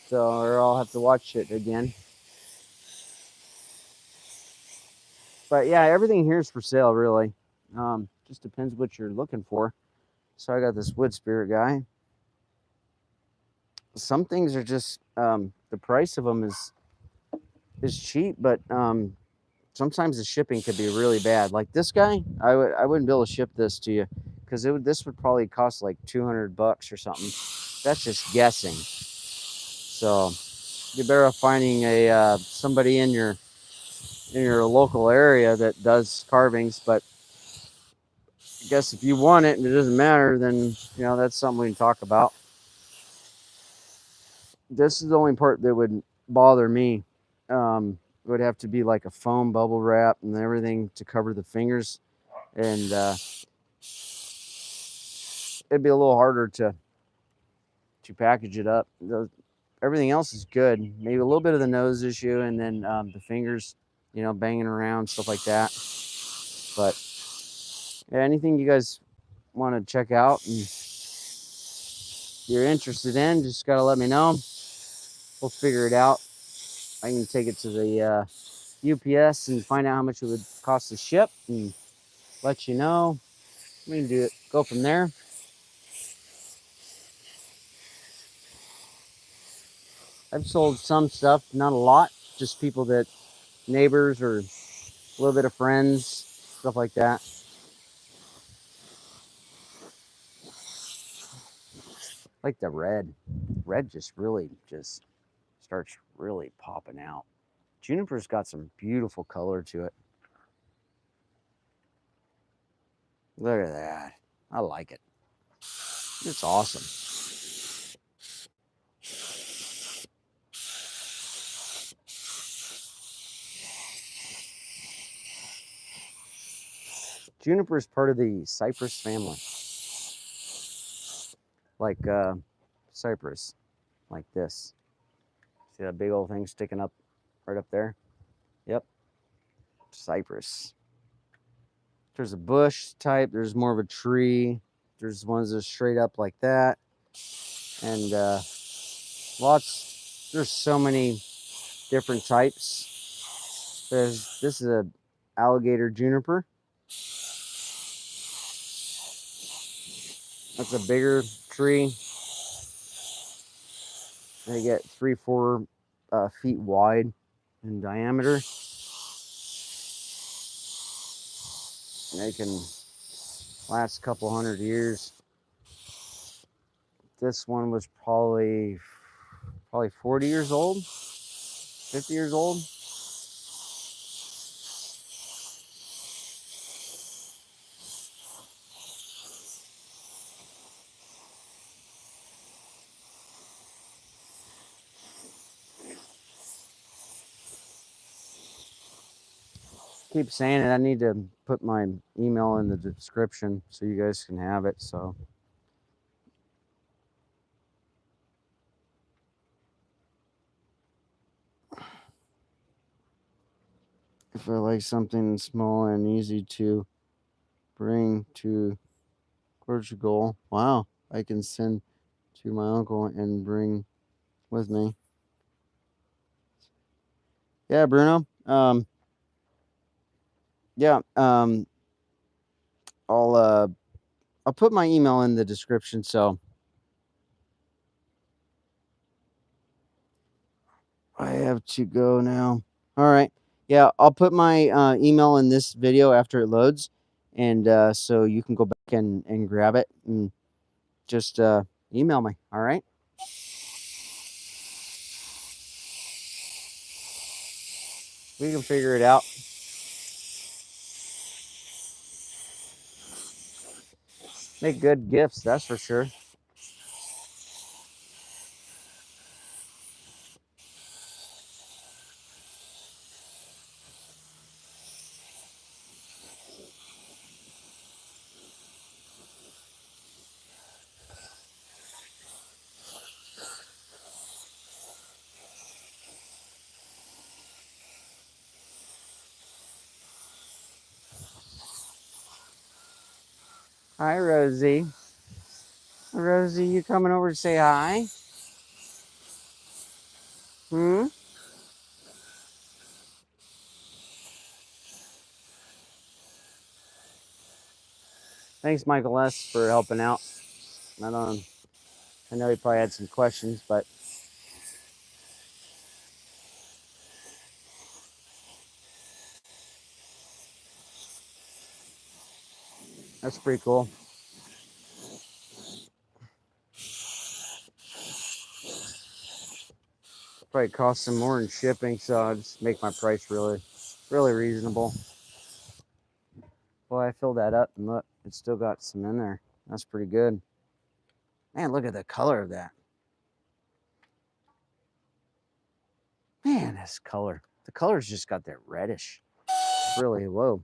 So, or I'll have to watch it again. But yeah, everything here is for sale, really. Just depends what you're looking for. So I got this wood spirit guy. Some things are just the price of them is cheap, but sometimes the shipping could be really bad. Like this guy, I wouldn't be able to ship this to you because this would probably cost like $200 or something. That's just guessing. So you're better off finding a somebody in your local area that does carvings. But I guess if you want it and it doesn't matter, then that's something we can talk about. This is the only part that would bother me. It would have to be like a foam bubble wrap and everything to cover the fingers, and it'd be a little harder to package it up. Everything else is good. Maybe a little bit of the nose issue, and then the fingers, banging around, stuff like that. But yeah, anything you guys want to check out and you're interested in, just gotta let me know. We'll figure it out. I can take it to the UPS and find out how much it would cost to ship and let you know. We can do it. Go from there. I've sold some stuff, not a lot, just people that neighbors or a little bit of friends, stuff like that. Like the red. Red just really just starts really popping out. Juniper's got some beautiful color to it. Look at that. I like it. It's awesome. Juniper is part of the cypress family. Like cypress, like this. See that big old thing sticking up right up there? Yep. Cypress. There's a bush type, there's more of a tree, there's ones that are straight up like that. And there's so many different types. This is a alligator juniper. That's a bigger tree. They get 3-4 feet wide in diameter. They can last a couple 100 years. This one was probably 40 years old, 50 years old. keep saying it. I need to put my email in the description so you guys can have it. So if I like something small and easy to bring to Portugal, wow, I can send to my uncle and bring with me. Yeah, Bruno. Yeah. I'll put my email in the description. So I have to go now. All right. Yeah, I'll put my email in this video after it loads, and so you can go back and grab it and just email me. All right. We can figure it out. Make good gifts, that's for sure. Hi, Rosie. Rosie, you coming over to say hi? Hmm? Thanks, Michael S., for helping out. I know he probably had some questions, but that's pretty cool. Probably cost some more in shipping, so I'll just make my price really reasonable. Well, I filled that up, and look, it's still got some in there. That's pretty good. Man, look at the color of that. Man, this color. The color's just got that reddish. Really, whoa.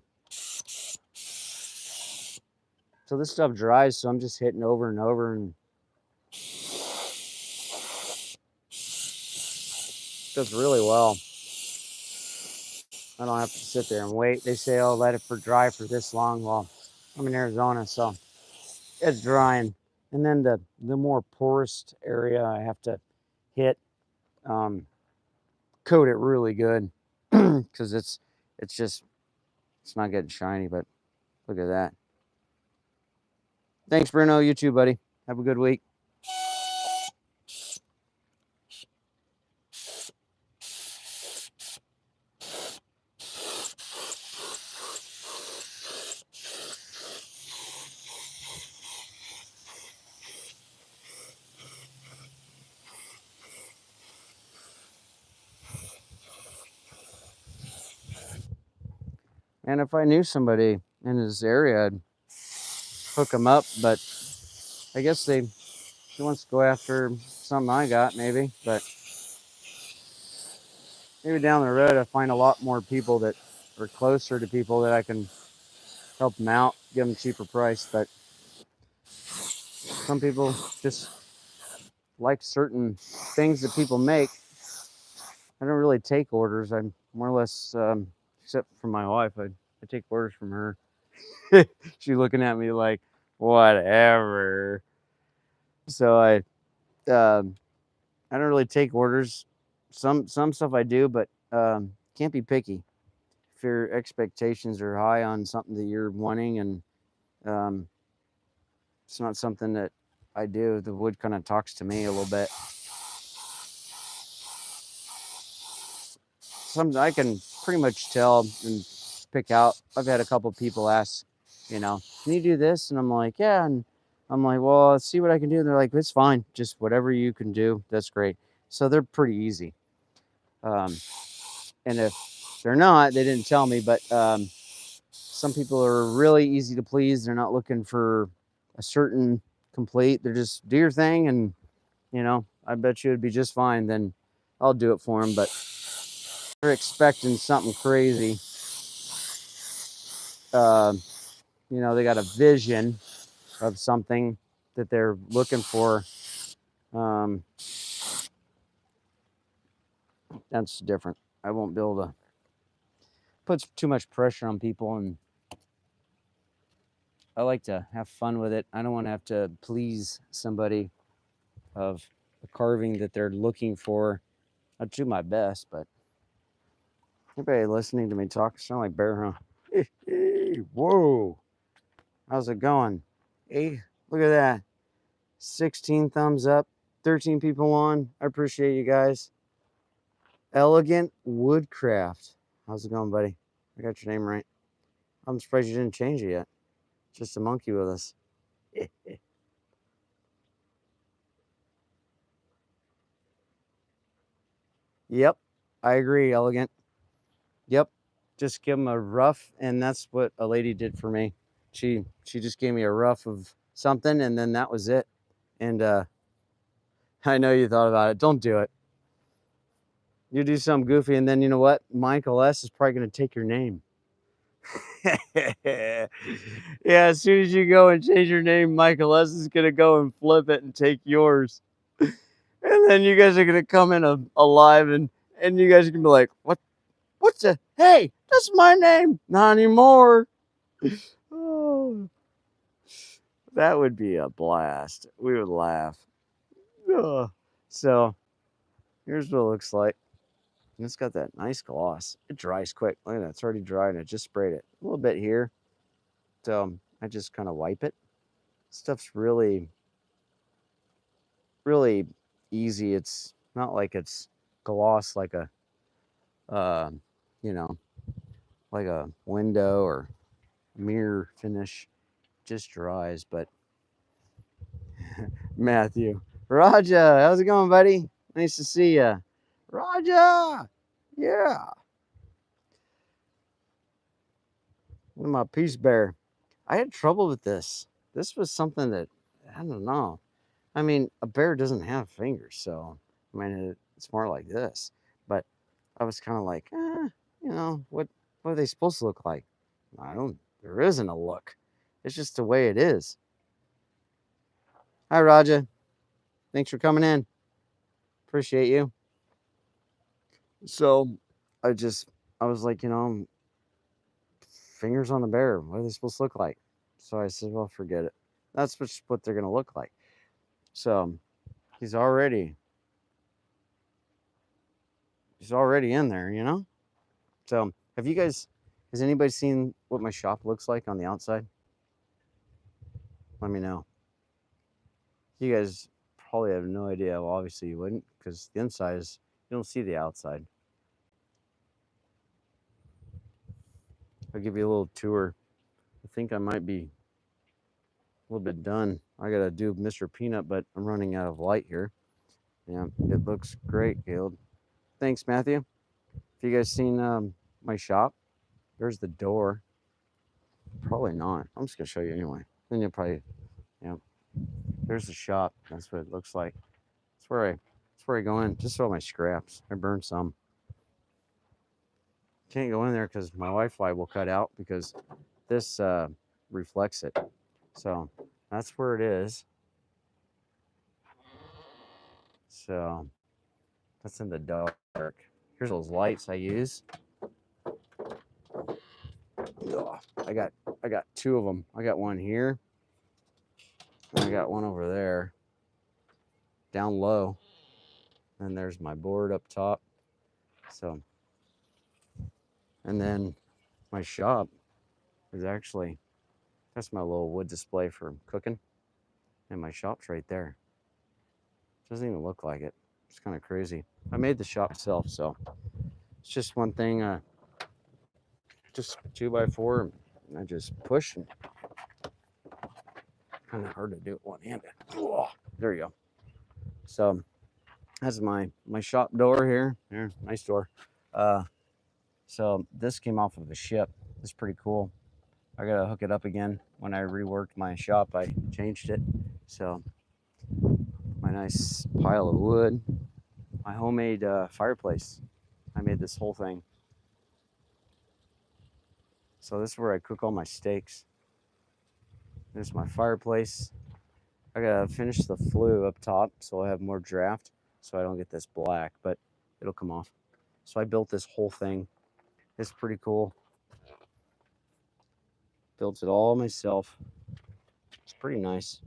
So this stuff dries, so I'm just hitting over and over, and does really well. I don't have to sit there and wait. They say, oh, let it dry for this long. Well, I'm in Arizona, so it's drying. And then the more porous area I have to hit, coat it really good because it's not getting shiny. But look at that. Thanks, Bruno. You too, buddy. Have a good week. And if I knew somebody in this area, I'd hook them up. But I guess he wants to go after something I got, maybe. But maybe down the road, I find a lot more people that are closer to people that I can help them out, give them a cheaper price. But some people just like certain things that people make. I don't really take orders. I'm more or less, except for my wife, I take orders from her. She's looking at me like, whatever. So I don't really take orders. Some stuff I do, but can't be picky. If your expectations are high on something that you're wanting, and um, it's not something that I do, the wood kind of talks to me a little bit. I can pretty much tell and pick out. I've had a couple people ask, can you do this? And I'm like, yeah. And I'm like, well, let's see what I can do. And they're like, it's fine. Just whatever you can do. That's great. So they're pretty easy. And if they're not, they didn't tell me, but some people are really easy to please. They're not looking for a certain complete. They're just do your thing. And, I bet you it'd be just fine. Then I'll do it for them. But they're expecting something crazy. you know, they got a vision of something that they're looking for. That's different. I won't be able to put too much pressure on people, and I like to have fun with it. I don't want to have to please somebody of the carving that they're looking for. I do my best, but anybody listening to me talk sound like Bear, huh? Whoa, how's it going? Hey, look at that. 16 thumbs up, 13 people on. I appreciate you guys. Elegant Woodcraft. How's it going, buddy? I got your name right. I'm surprised you didn't change it yet. Just a monkey with us. Yep, I agree, Elegant. Yep, just give them a rough, and that's what a lady did for me. She just gave me a rough of something, and then that was it. And I know you thought about it. Don't do it. You do something goofy, and then you know what? Michael S is probably going to take your name. Yeah, as soon as you go and change your name, Michael S is going to go and flip it and take yours. And then you guys are going to come in alive, and you guys are going to be like, what's the, hey, that's my name. Not anymore. Oh, that would be a blast. We would laugh. Oh. So here's what it looks like. And it's got that nice gloss. It dries quick. Look at that. It's already dry, and I just sprayed it. A little bit here. So I just kind of wipe it. Stuff's really, really easy. It's not like it's gloss like a, uh, you know, like a window or mirror finish. Just dries, but Matthew. Raja, how's it going, buddy? Nice to see you. Raja! Yeah. Look at my peace bear. I had trouble with this. This was something that, I don't know. I mean, a bear doesn't have fingers, so, I mean, it's more like this. But I was kind of like, you know, what are they supposed to look like? There isn't a look. It's just the way it is. Hi, Raja. Thanks for coming in. Appreciate you. So I just, I was like, you know, fingers on the bear. What are they supposed to look like? So I said, well, forget it. That's what they're going to look like. So he's already, he's already in there, you know? So has anybody seen what my shop looks like on the outside? Let me know. You guys probably have no idea. Well, obviously you wouldn't, because the inside is, you don't see the outside. I'll give you a little tour. I think I might be a little bit done. I gotta do Mr. Peanut, but I'm running out of light here. Yeah, it looks great, Caleb. Thanks, Matthew. Have you guys seen my shop? There's the door. Probably not. I'm just gonna show you anyway. Then you'll probably, yeah. There's the shop. That's what it looks like. That's where I go in. Just all my scraps. I burned some. Can't go in there because my Wi-Fi will cut out because this reflects it. So that's where it is. So that's in the dark. Here's those lights I use. Ugh, I got two of them. I got one here. And I got one over there, down low. And there's my board up top. So, and then my shop is actually, that's my little wood display for cooking. And my shop's right there. Doesn't even look like it. It's kind of crazy. I made the shop myself, so it's just one thing, just 2x4, and I just push, and kind of hard to do it one-handed. There you go. So that's my shop door here. There, nice door. So this came off of a ship. It's pretty cool. I gotta hook it up again. When I reworked my shop, I changed it. So my nice pile of wood, my homemade fireplace. I made this whole thing. So this is where I cook all my steaks. There's my fireplace. I gotta finish the flue up top so I have more draft so I don't get this black, but it'll come off. So I built this whole thing. It's pretty cool. Built it all myself. It's pretty nice.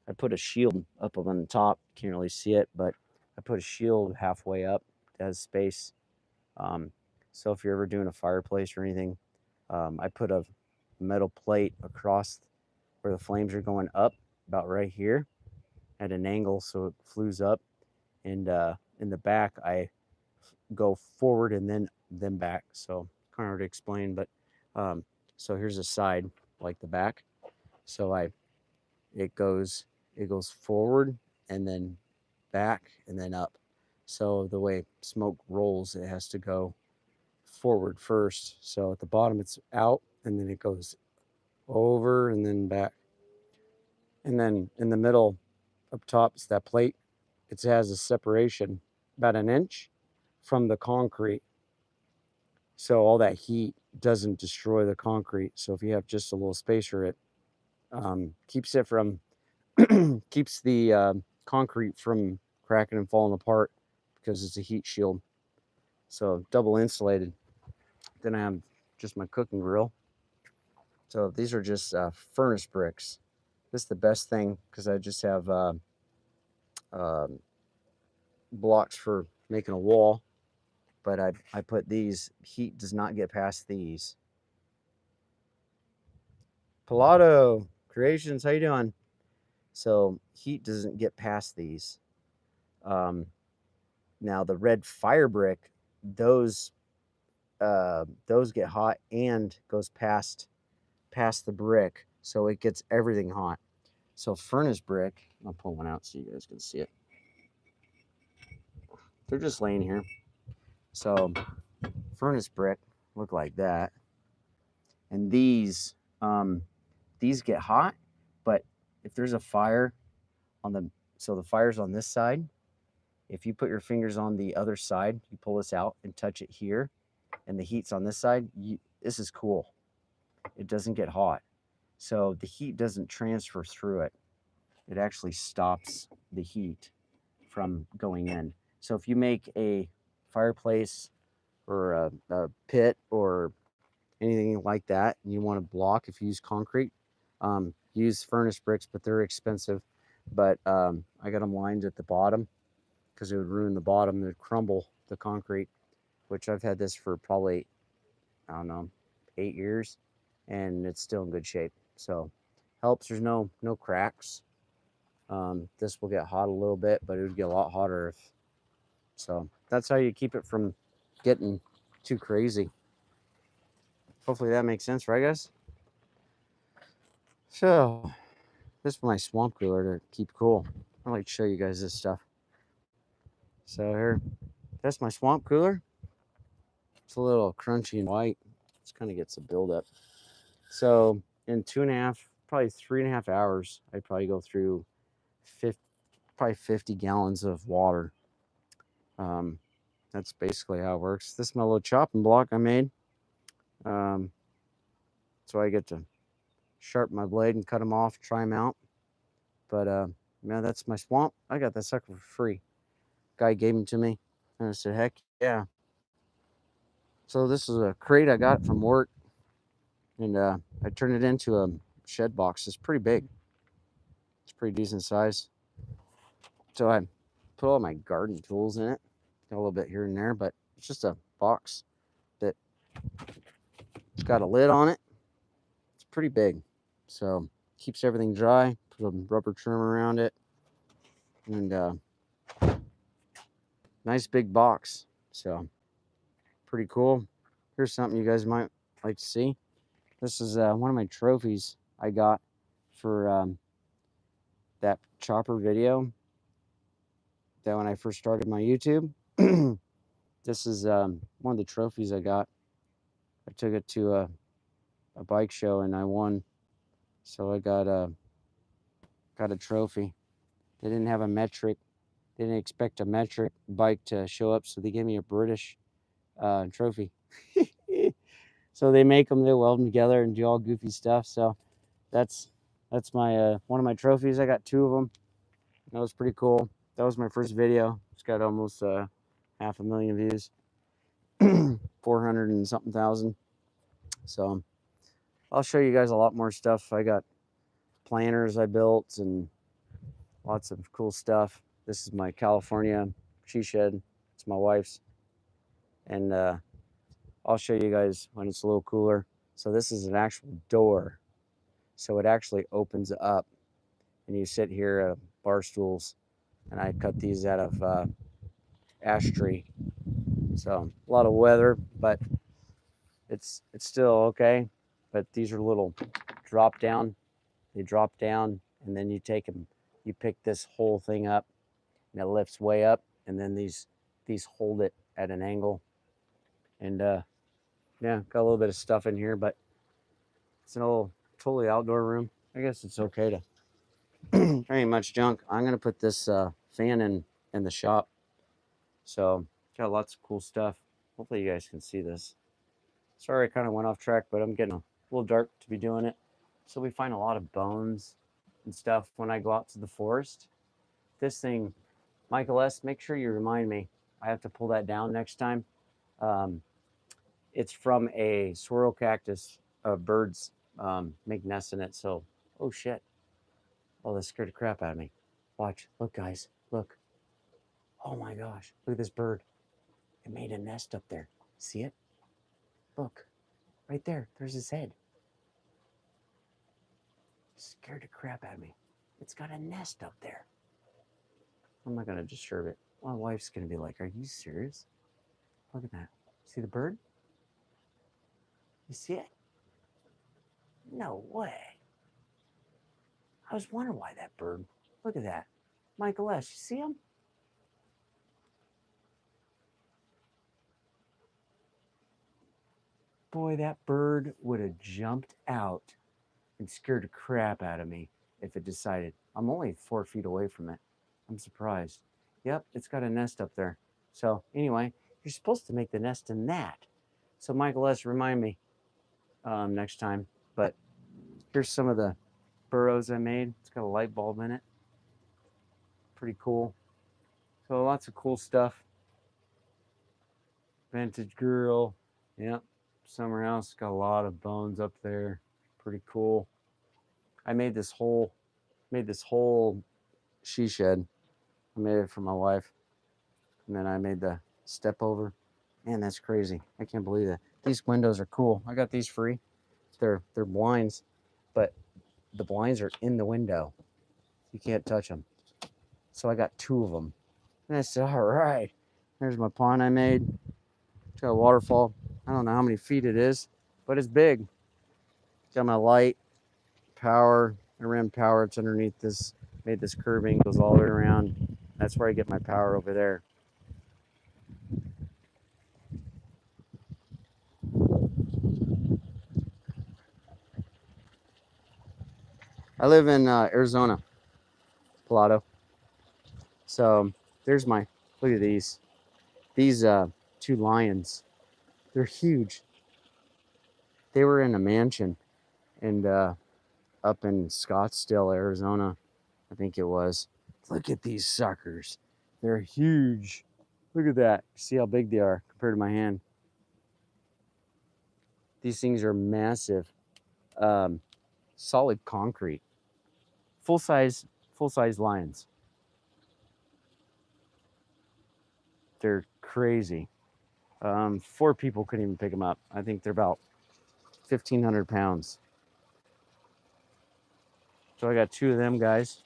I put a shield up on the top. Can't really see it, but I put a shield halfway up that has space. Um, so if you're ever doing a fireplace or anything, I put a metal plate across where the flames are going up, about right here, at an angle so it flues up. And in the back, I go forward and then back. So kind of hard to explain, but so here's a side like the back. So it goes forward and then back and then up. So the way smoke rolls, it has to go forward first. So at the bottom, it's out and then it goes over and then back. And then in the middle, up top, is that plate. It has a separation about an inch from the concrete. So all that heat doesn't destroy the concrete. So if you have just a little spacer, it keeps it from keeps the concrete from cracking and falling apart because it's a heat shield. So double insulated. Then I have just my cooking grill. So these are just furnace bricks. This is the best thing because I just have blocks for making a wall. But I put these. Heat does not get past these. Pilato Creations, how you doing? So heat doesn't get past these. Now the red fire brick, those get hot and goes past the brick, so it gets everything hot. So furnace brick, I'll pull one out so you guys can see it. They're just laying here. So furnace brick look like that, and these get hot, but if there's a fire on the fire's on this side. If you put your fingers on the other side, you pull this out and touch it here, and the heat's on this side, this is cool. It doesn't get hot. So the heat doesn't transfer through it. It actually stops the heat from going in. So if you make a fireplace or a pit or anything like that, and you want to block, if you use concrete, use furnace bricks, but they're expensive. But I got them lined at the bottom because it would ruin the bottom. It would crumble the concrete, which I've had this for probably, I don't know, 8 years, and it's still in good shape. So helps. There's no cracks. This will get hot a little bit, but it would get a lot hotter if. So that's how you keep it from getting too crazy. Hopefully that makes sense, right, guys? So this is my swamp cooler to keep cool. I like to show you guys this stuff. So here, that's my swamp cooler. It's a little crunchy and white. It kind of gets a buildup. So in 2.5, probably 3.5 hours, I'd probably go through 50 gallons of water. That's basically how it works. This is my little chopping block I made. So I get to sharpen my blade and cut them off, try them out. But man, that's my swamp. I got that sucker for free. Guy gave them to me, and I said, heck yeah. So this is a crate I got from work, and I turned it into a shed box. It's pretty big. It's pretty decent size. So I put all my garden tools in it. Got a little bit here and there, but it's just a box that it's got a lid on it. It's pretty big. So keeps everything dry. Put a rubber trim around it. And nice big box. So pretty cool. Here's something you guys might like to see. This is one of my trophies I got for that chopper video. That when I first started my YouTube. This is one of the trophies I got. I took it to a bike show and I won. So I got a trophy. They didn't have a metric. They didn't expect a metric bike to show up, so they gave me a British trophy. So they make them, they weld them together and do all goofy stuff. So that's my one of my trophies. I got 2 of them. That was pretty cool. That was my first video. It's got almost 500,000 views, 400 and something thousand. So I'll show you guys a lot more stuff. I got planters I built and lots of cool stuff. This is my California she shed. It's my wife's, and I'll show you guys when it's a little cooler. So this is an actual door, so it actually opens up, and you sit here at bar stools, and I cut these out of ash tree. So a lot of weather, but it's still okay. But these are little drop down. They drop down, and then you take them. You pick this whole thing up, and it lifts way up, and then these hold it at an angle. And yeah, got a little bit of stuff in here, but it's an old totally outdoor room. I guess it's okay to. There ain't much junk. I'm gonna put this fan in the shop. So got lots of cool stuff. Hopefully you guys can see this. Sorry, I kind of went off track, but I'm getting a little dark to be doing it. So we find a lot of bones and stuff when I go out to the forest. This thing, Michael S., make sure you remind me. I have to pull that down next time. It's from a swirl cactus. Birds make nests in it. So, oh shit. Oh, that scared the crap out of me. Watch. Look, guys. Look. Oh my gosh. Look at this bird. It made a nest up there. See it? Look. Right there. There's his head. Scared the crap out of me. It's got a nest up there. I'm not going to disturb it. My wife's going to be like, are you serious? Look at that. See the bird? You see it? No way. I was wondering why that bird. Look at that. Michael S., you see him? Boy, that bird would have jumped out and scared the crap out of me if it decided. I'm only 4 feet away from it. I'm surprised. Yep, it's got a nest up there. So anyway, you're supposed to make the nest in that. So Michael S., remind me next time. But here's some of the burrows I made. It's got a light bulb in it. Pretty cool. So lots of cool stuff. Vintage girl. Yep. Summer house. Got a lot of bones up there. Pretty cool. I made this whole she shed. I made it for my wife. And then I made the step over. Man, that's crazy. I can't believe that. These windows are cool. I got these free. They're blinds, but the blinds are in the window. You can't touch them. So I got 2 of them. And I said, all right. There's my pond I made. It's got a waterfall. I don't know how many feet it is, but it's big. Got my light, power. I ran power. It's underneath this. Made this curving, goes all the way around. That's where I get my power over there. I live in Arizona, Pilado. So there's my, look at these 2 lions. They're huge. They were in a mansion and up in Scottsdale, Arizona, I think it was. Look at these suckers. They're huge. Look at that. See how big they are compared to my hand. These things are massive. Solid concrete. Full size lions. They're crazy. 4 people couldn't even pick them up. I think they're about 1,500 pounds. So I got 2 of them guys.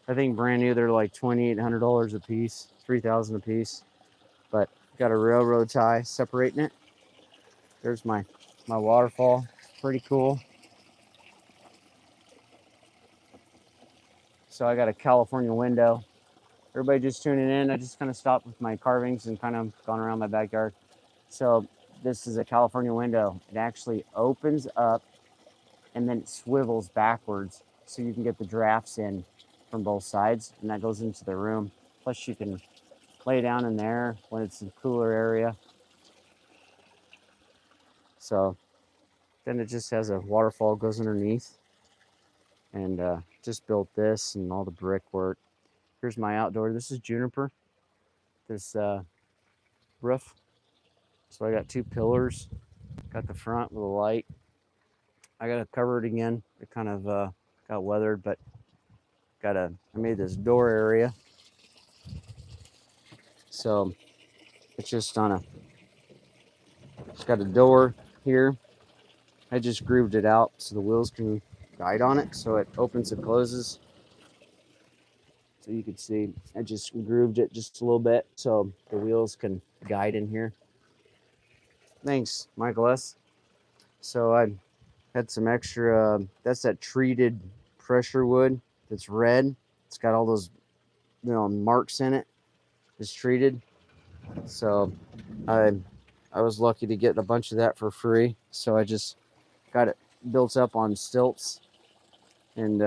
I think brand new they're like $2,800 a piece, $3,000 a piece. But got a railroad tie separating it. There's my waterfall. Pretty cool. So I got a California window. Everybody just tuning in. I just kind of stopped with my carvings and kind of gone around my backyard. So this is a California window. It actually opens up and then it swivels backwards so you can get the drafts in from both sides, and that goes into the room. Plus you can lay down in there when it's a cooler area. So then it just has a waterfall goes underneath, and just built this and all the brickwork. Here's my outdoor. This is Juniper. This roof. So I got two pillars. Got the front with a light. I got to cover it again. It kind of got weathered, but I made this door area. So it's just it's got a door here. I just grooved it out so the wheels can guide on it. So it opens and closes. So you can see I just grooved it just a little bit so the wheels can guide in here. Thanks, Michael S. So I had some extra, that's that treated pressure wood that's red. It's got all those marks in it. It's treated. So I was lucky to get a bunch of that for free. So I just got it built up on stilts and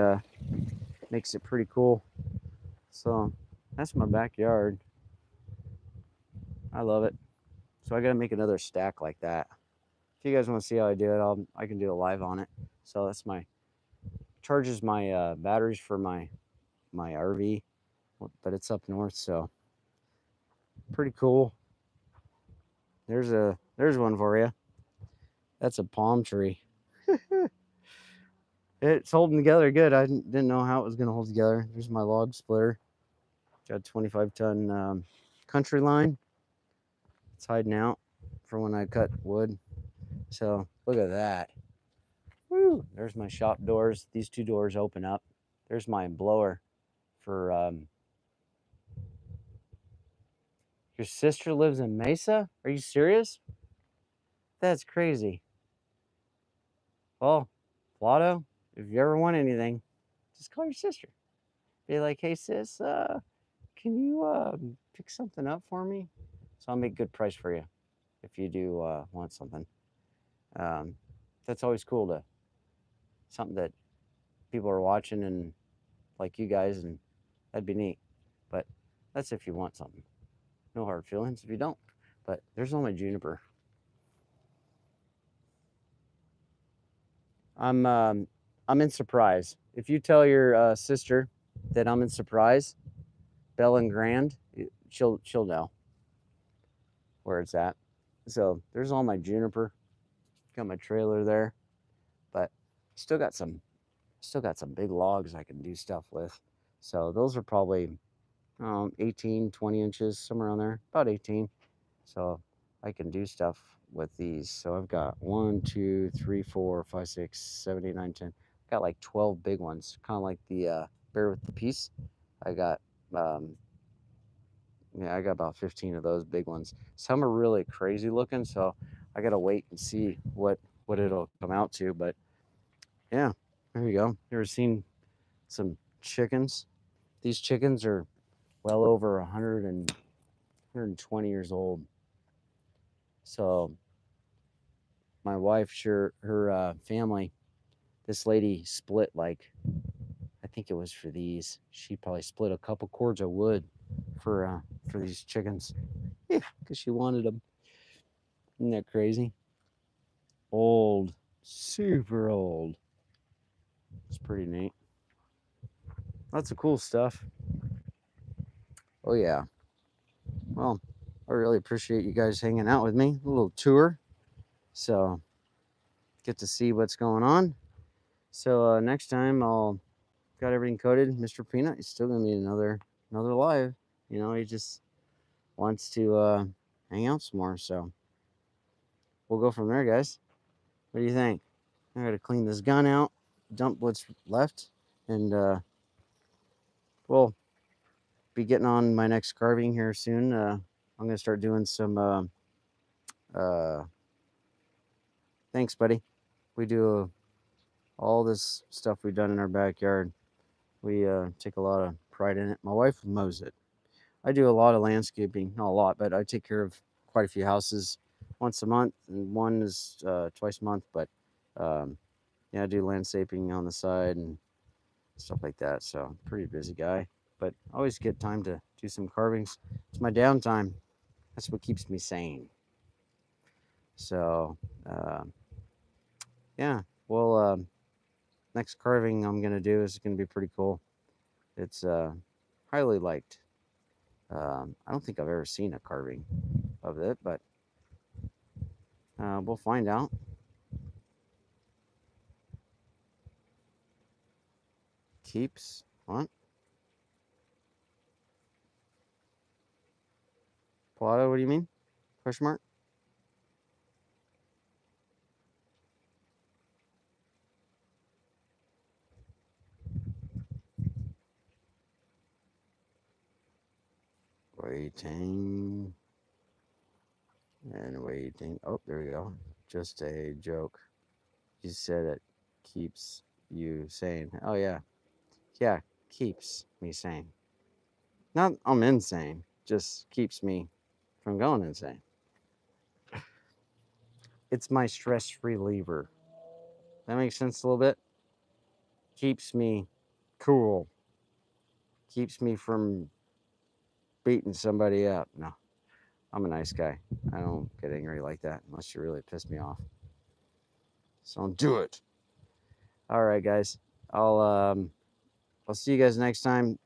makes it pretty cool. So that's my backyard. I love it. So I got to make another stack like that. If you guys want to see how I do it, I can do a live on it. So that's charges my batteries for my RV, but it's up north, so pretty cool. There's one for you. That's a palm tree. It's holding together good. I didn't know how it was gonna hold together. There's my log splitter. Got 25-ton country line. It's hiding out for when I cut wood. So look at that. Woo! There's my shop doors. These two doors open up. There's my blower for your sister lives in Mesa? Are you serious? That's crazy. Well, Lotto, if you ever want anything, just call your sister. Be like, hey sis, can you pick something up for me? So I'll make a good price for you if you do want something. That's always cool to something that people are watching and like you guys, and that'd be neat. But that's if you want something. No hard feelings if you don't. But there's all my Juniper. I'm in Surprise. If you tell your sister that I'm in Surprise, Bell and Grand, she'll know where it's at. So there's all my Juniper. Got my trailer there, but still got some big logs I can do stuff with. So those are probably 18, 20 inches, somewhere around there, about 18. So I can do stuff with these. So I've got 1, 2, 3, 4, 5, 6, 7, 8, 9, 10. Got like 12 big ones, kind of like the Bear with the Piece. I got I got about 15 of those big ones. Some are really crazy looking, so I gotta wait and see what it'll come out to. But yeah, there you go. You ever seen some chickens? These chickens are well over 120 years old. So my wife, her family, this lady split like, I think it was for these. She probably split a couple cords of wood for these chickens. Yeah, because she wanted them. Isn't that crazy? Old, super old. It's pretty neat. Lots of cool stuff. Oh yeah. Well, I really appreciate you guys hanging out with me. A little tour. So get to see what's going on. So next time I'll got everything coated. Mr. Peanut, he's still gonna need another live. He just wants to hang out some more. So we'll go from there, guys. What do you think? I gotta clean this gun out, dump what's left, and we'll be getting on my next carving here soon. I'm gonna start doing some. Thanks, buddy. We do all this stuff we've done in our backyard. We take a lot of pride in it. My wife mows it. I do a lot of landscaping, not a lot, but I take care of quite a few houses once a month, and one is twice a month. But yeah, I do landscaping on the side and stuff like that. So pretty busy guy, but I always get time to do some carvings. It's my downtime. That's what keeps me sane. So, yeah. Well, next carving I'm gonna do is gonna be pretty cool. It's highly liked. I don't think I've ever seen a carving of it, but we'll find out. Keeps what? Plata? What do you mean? Question mark? Waiting and waiting. Oh, there we go. Just a joke. You said it keeps you sane. Oh yeah, yeah, keeps me sane. Not I'm insane. Just keeps me from going insane. It's my stress reliever. That makes sense a little bit. Keeps me cool. Keeps me from beating somebody up. No, I'm a nice guy. I don't get angry like that unless you really piss me off. So don't do it. All right, guys. I'll I'll see you guys next time.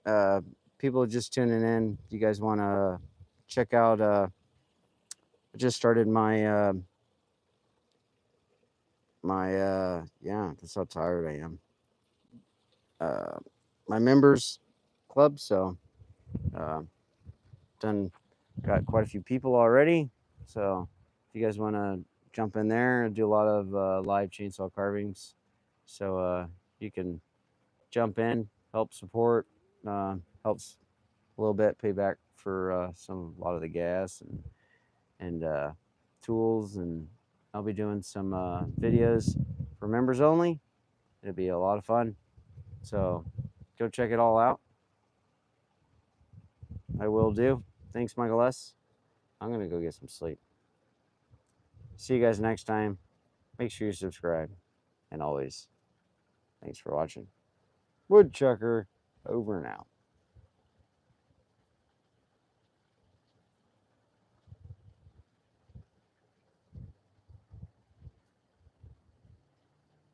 Uh, People just tuning in. You guys want to check out? I just started my yeah. That's how tired I am. Uh, my members club. So uh, done got quite a few people already. So if you guys want to jump in there, I do a lot of live chainsaw carvings. So you can jump in, help support, helps a little bit, pay back for a lot of the gas and tools, and I'll be doing some videos for members only. It'll be a lot of fun. So go check it all out. I will do. Thanks, Michael S. I'm gonna go get some sleep. See you guys next time. Make sure you subscribe, and always, thanks for watching. Woodchucker, over and out.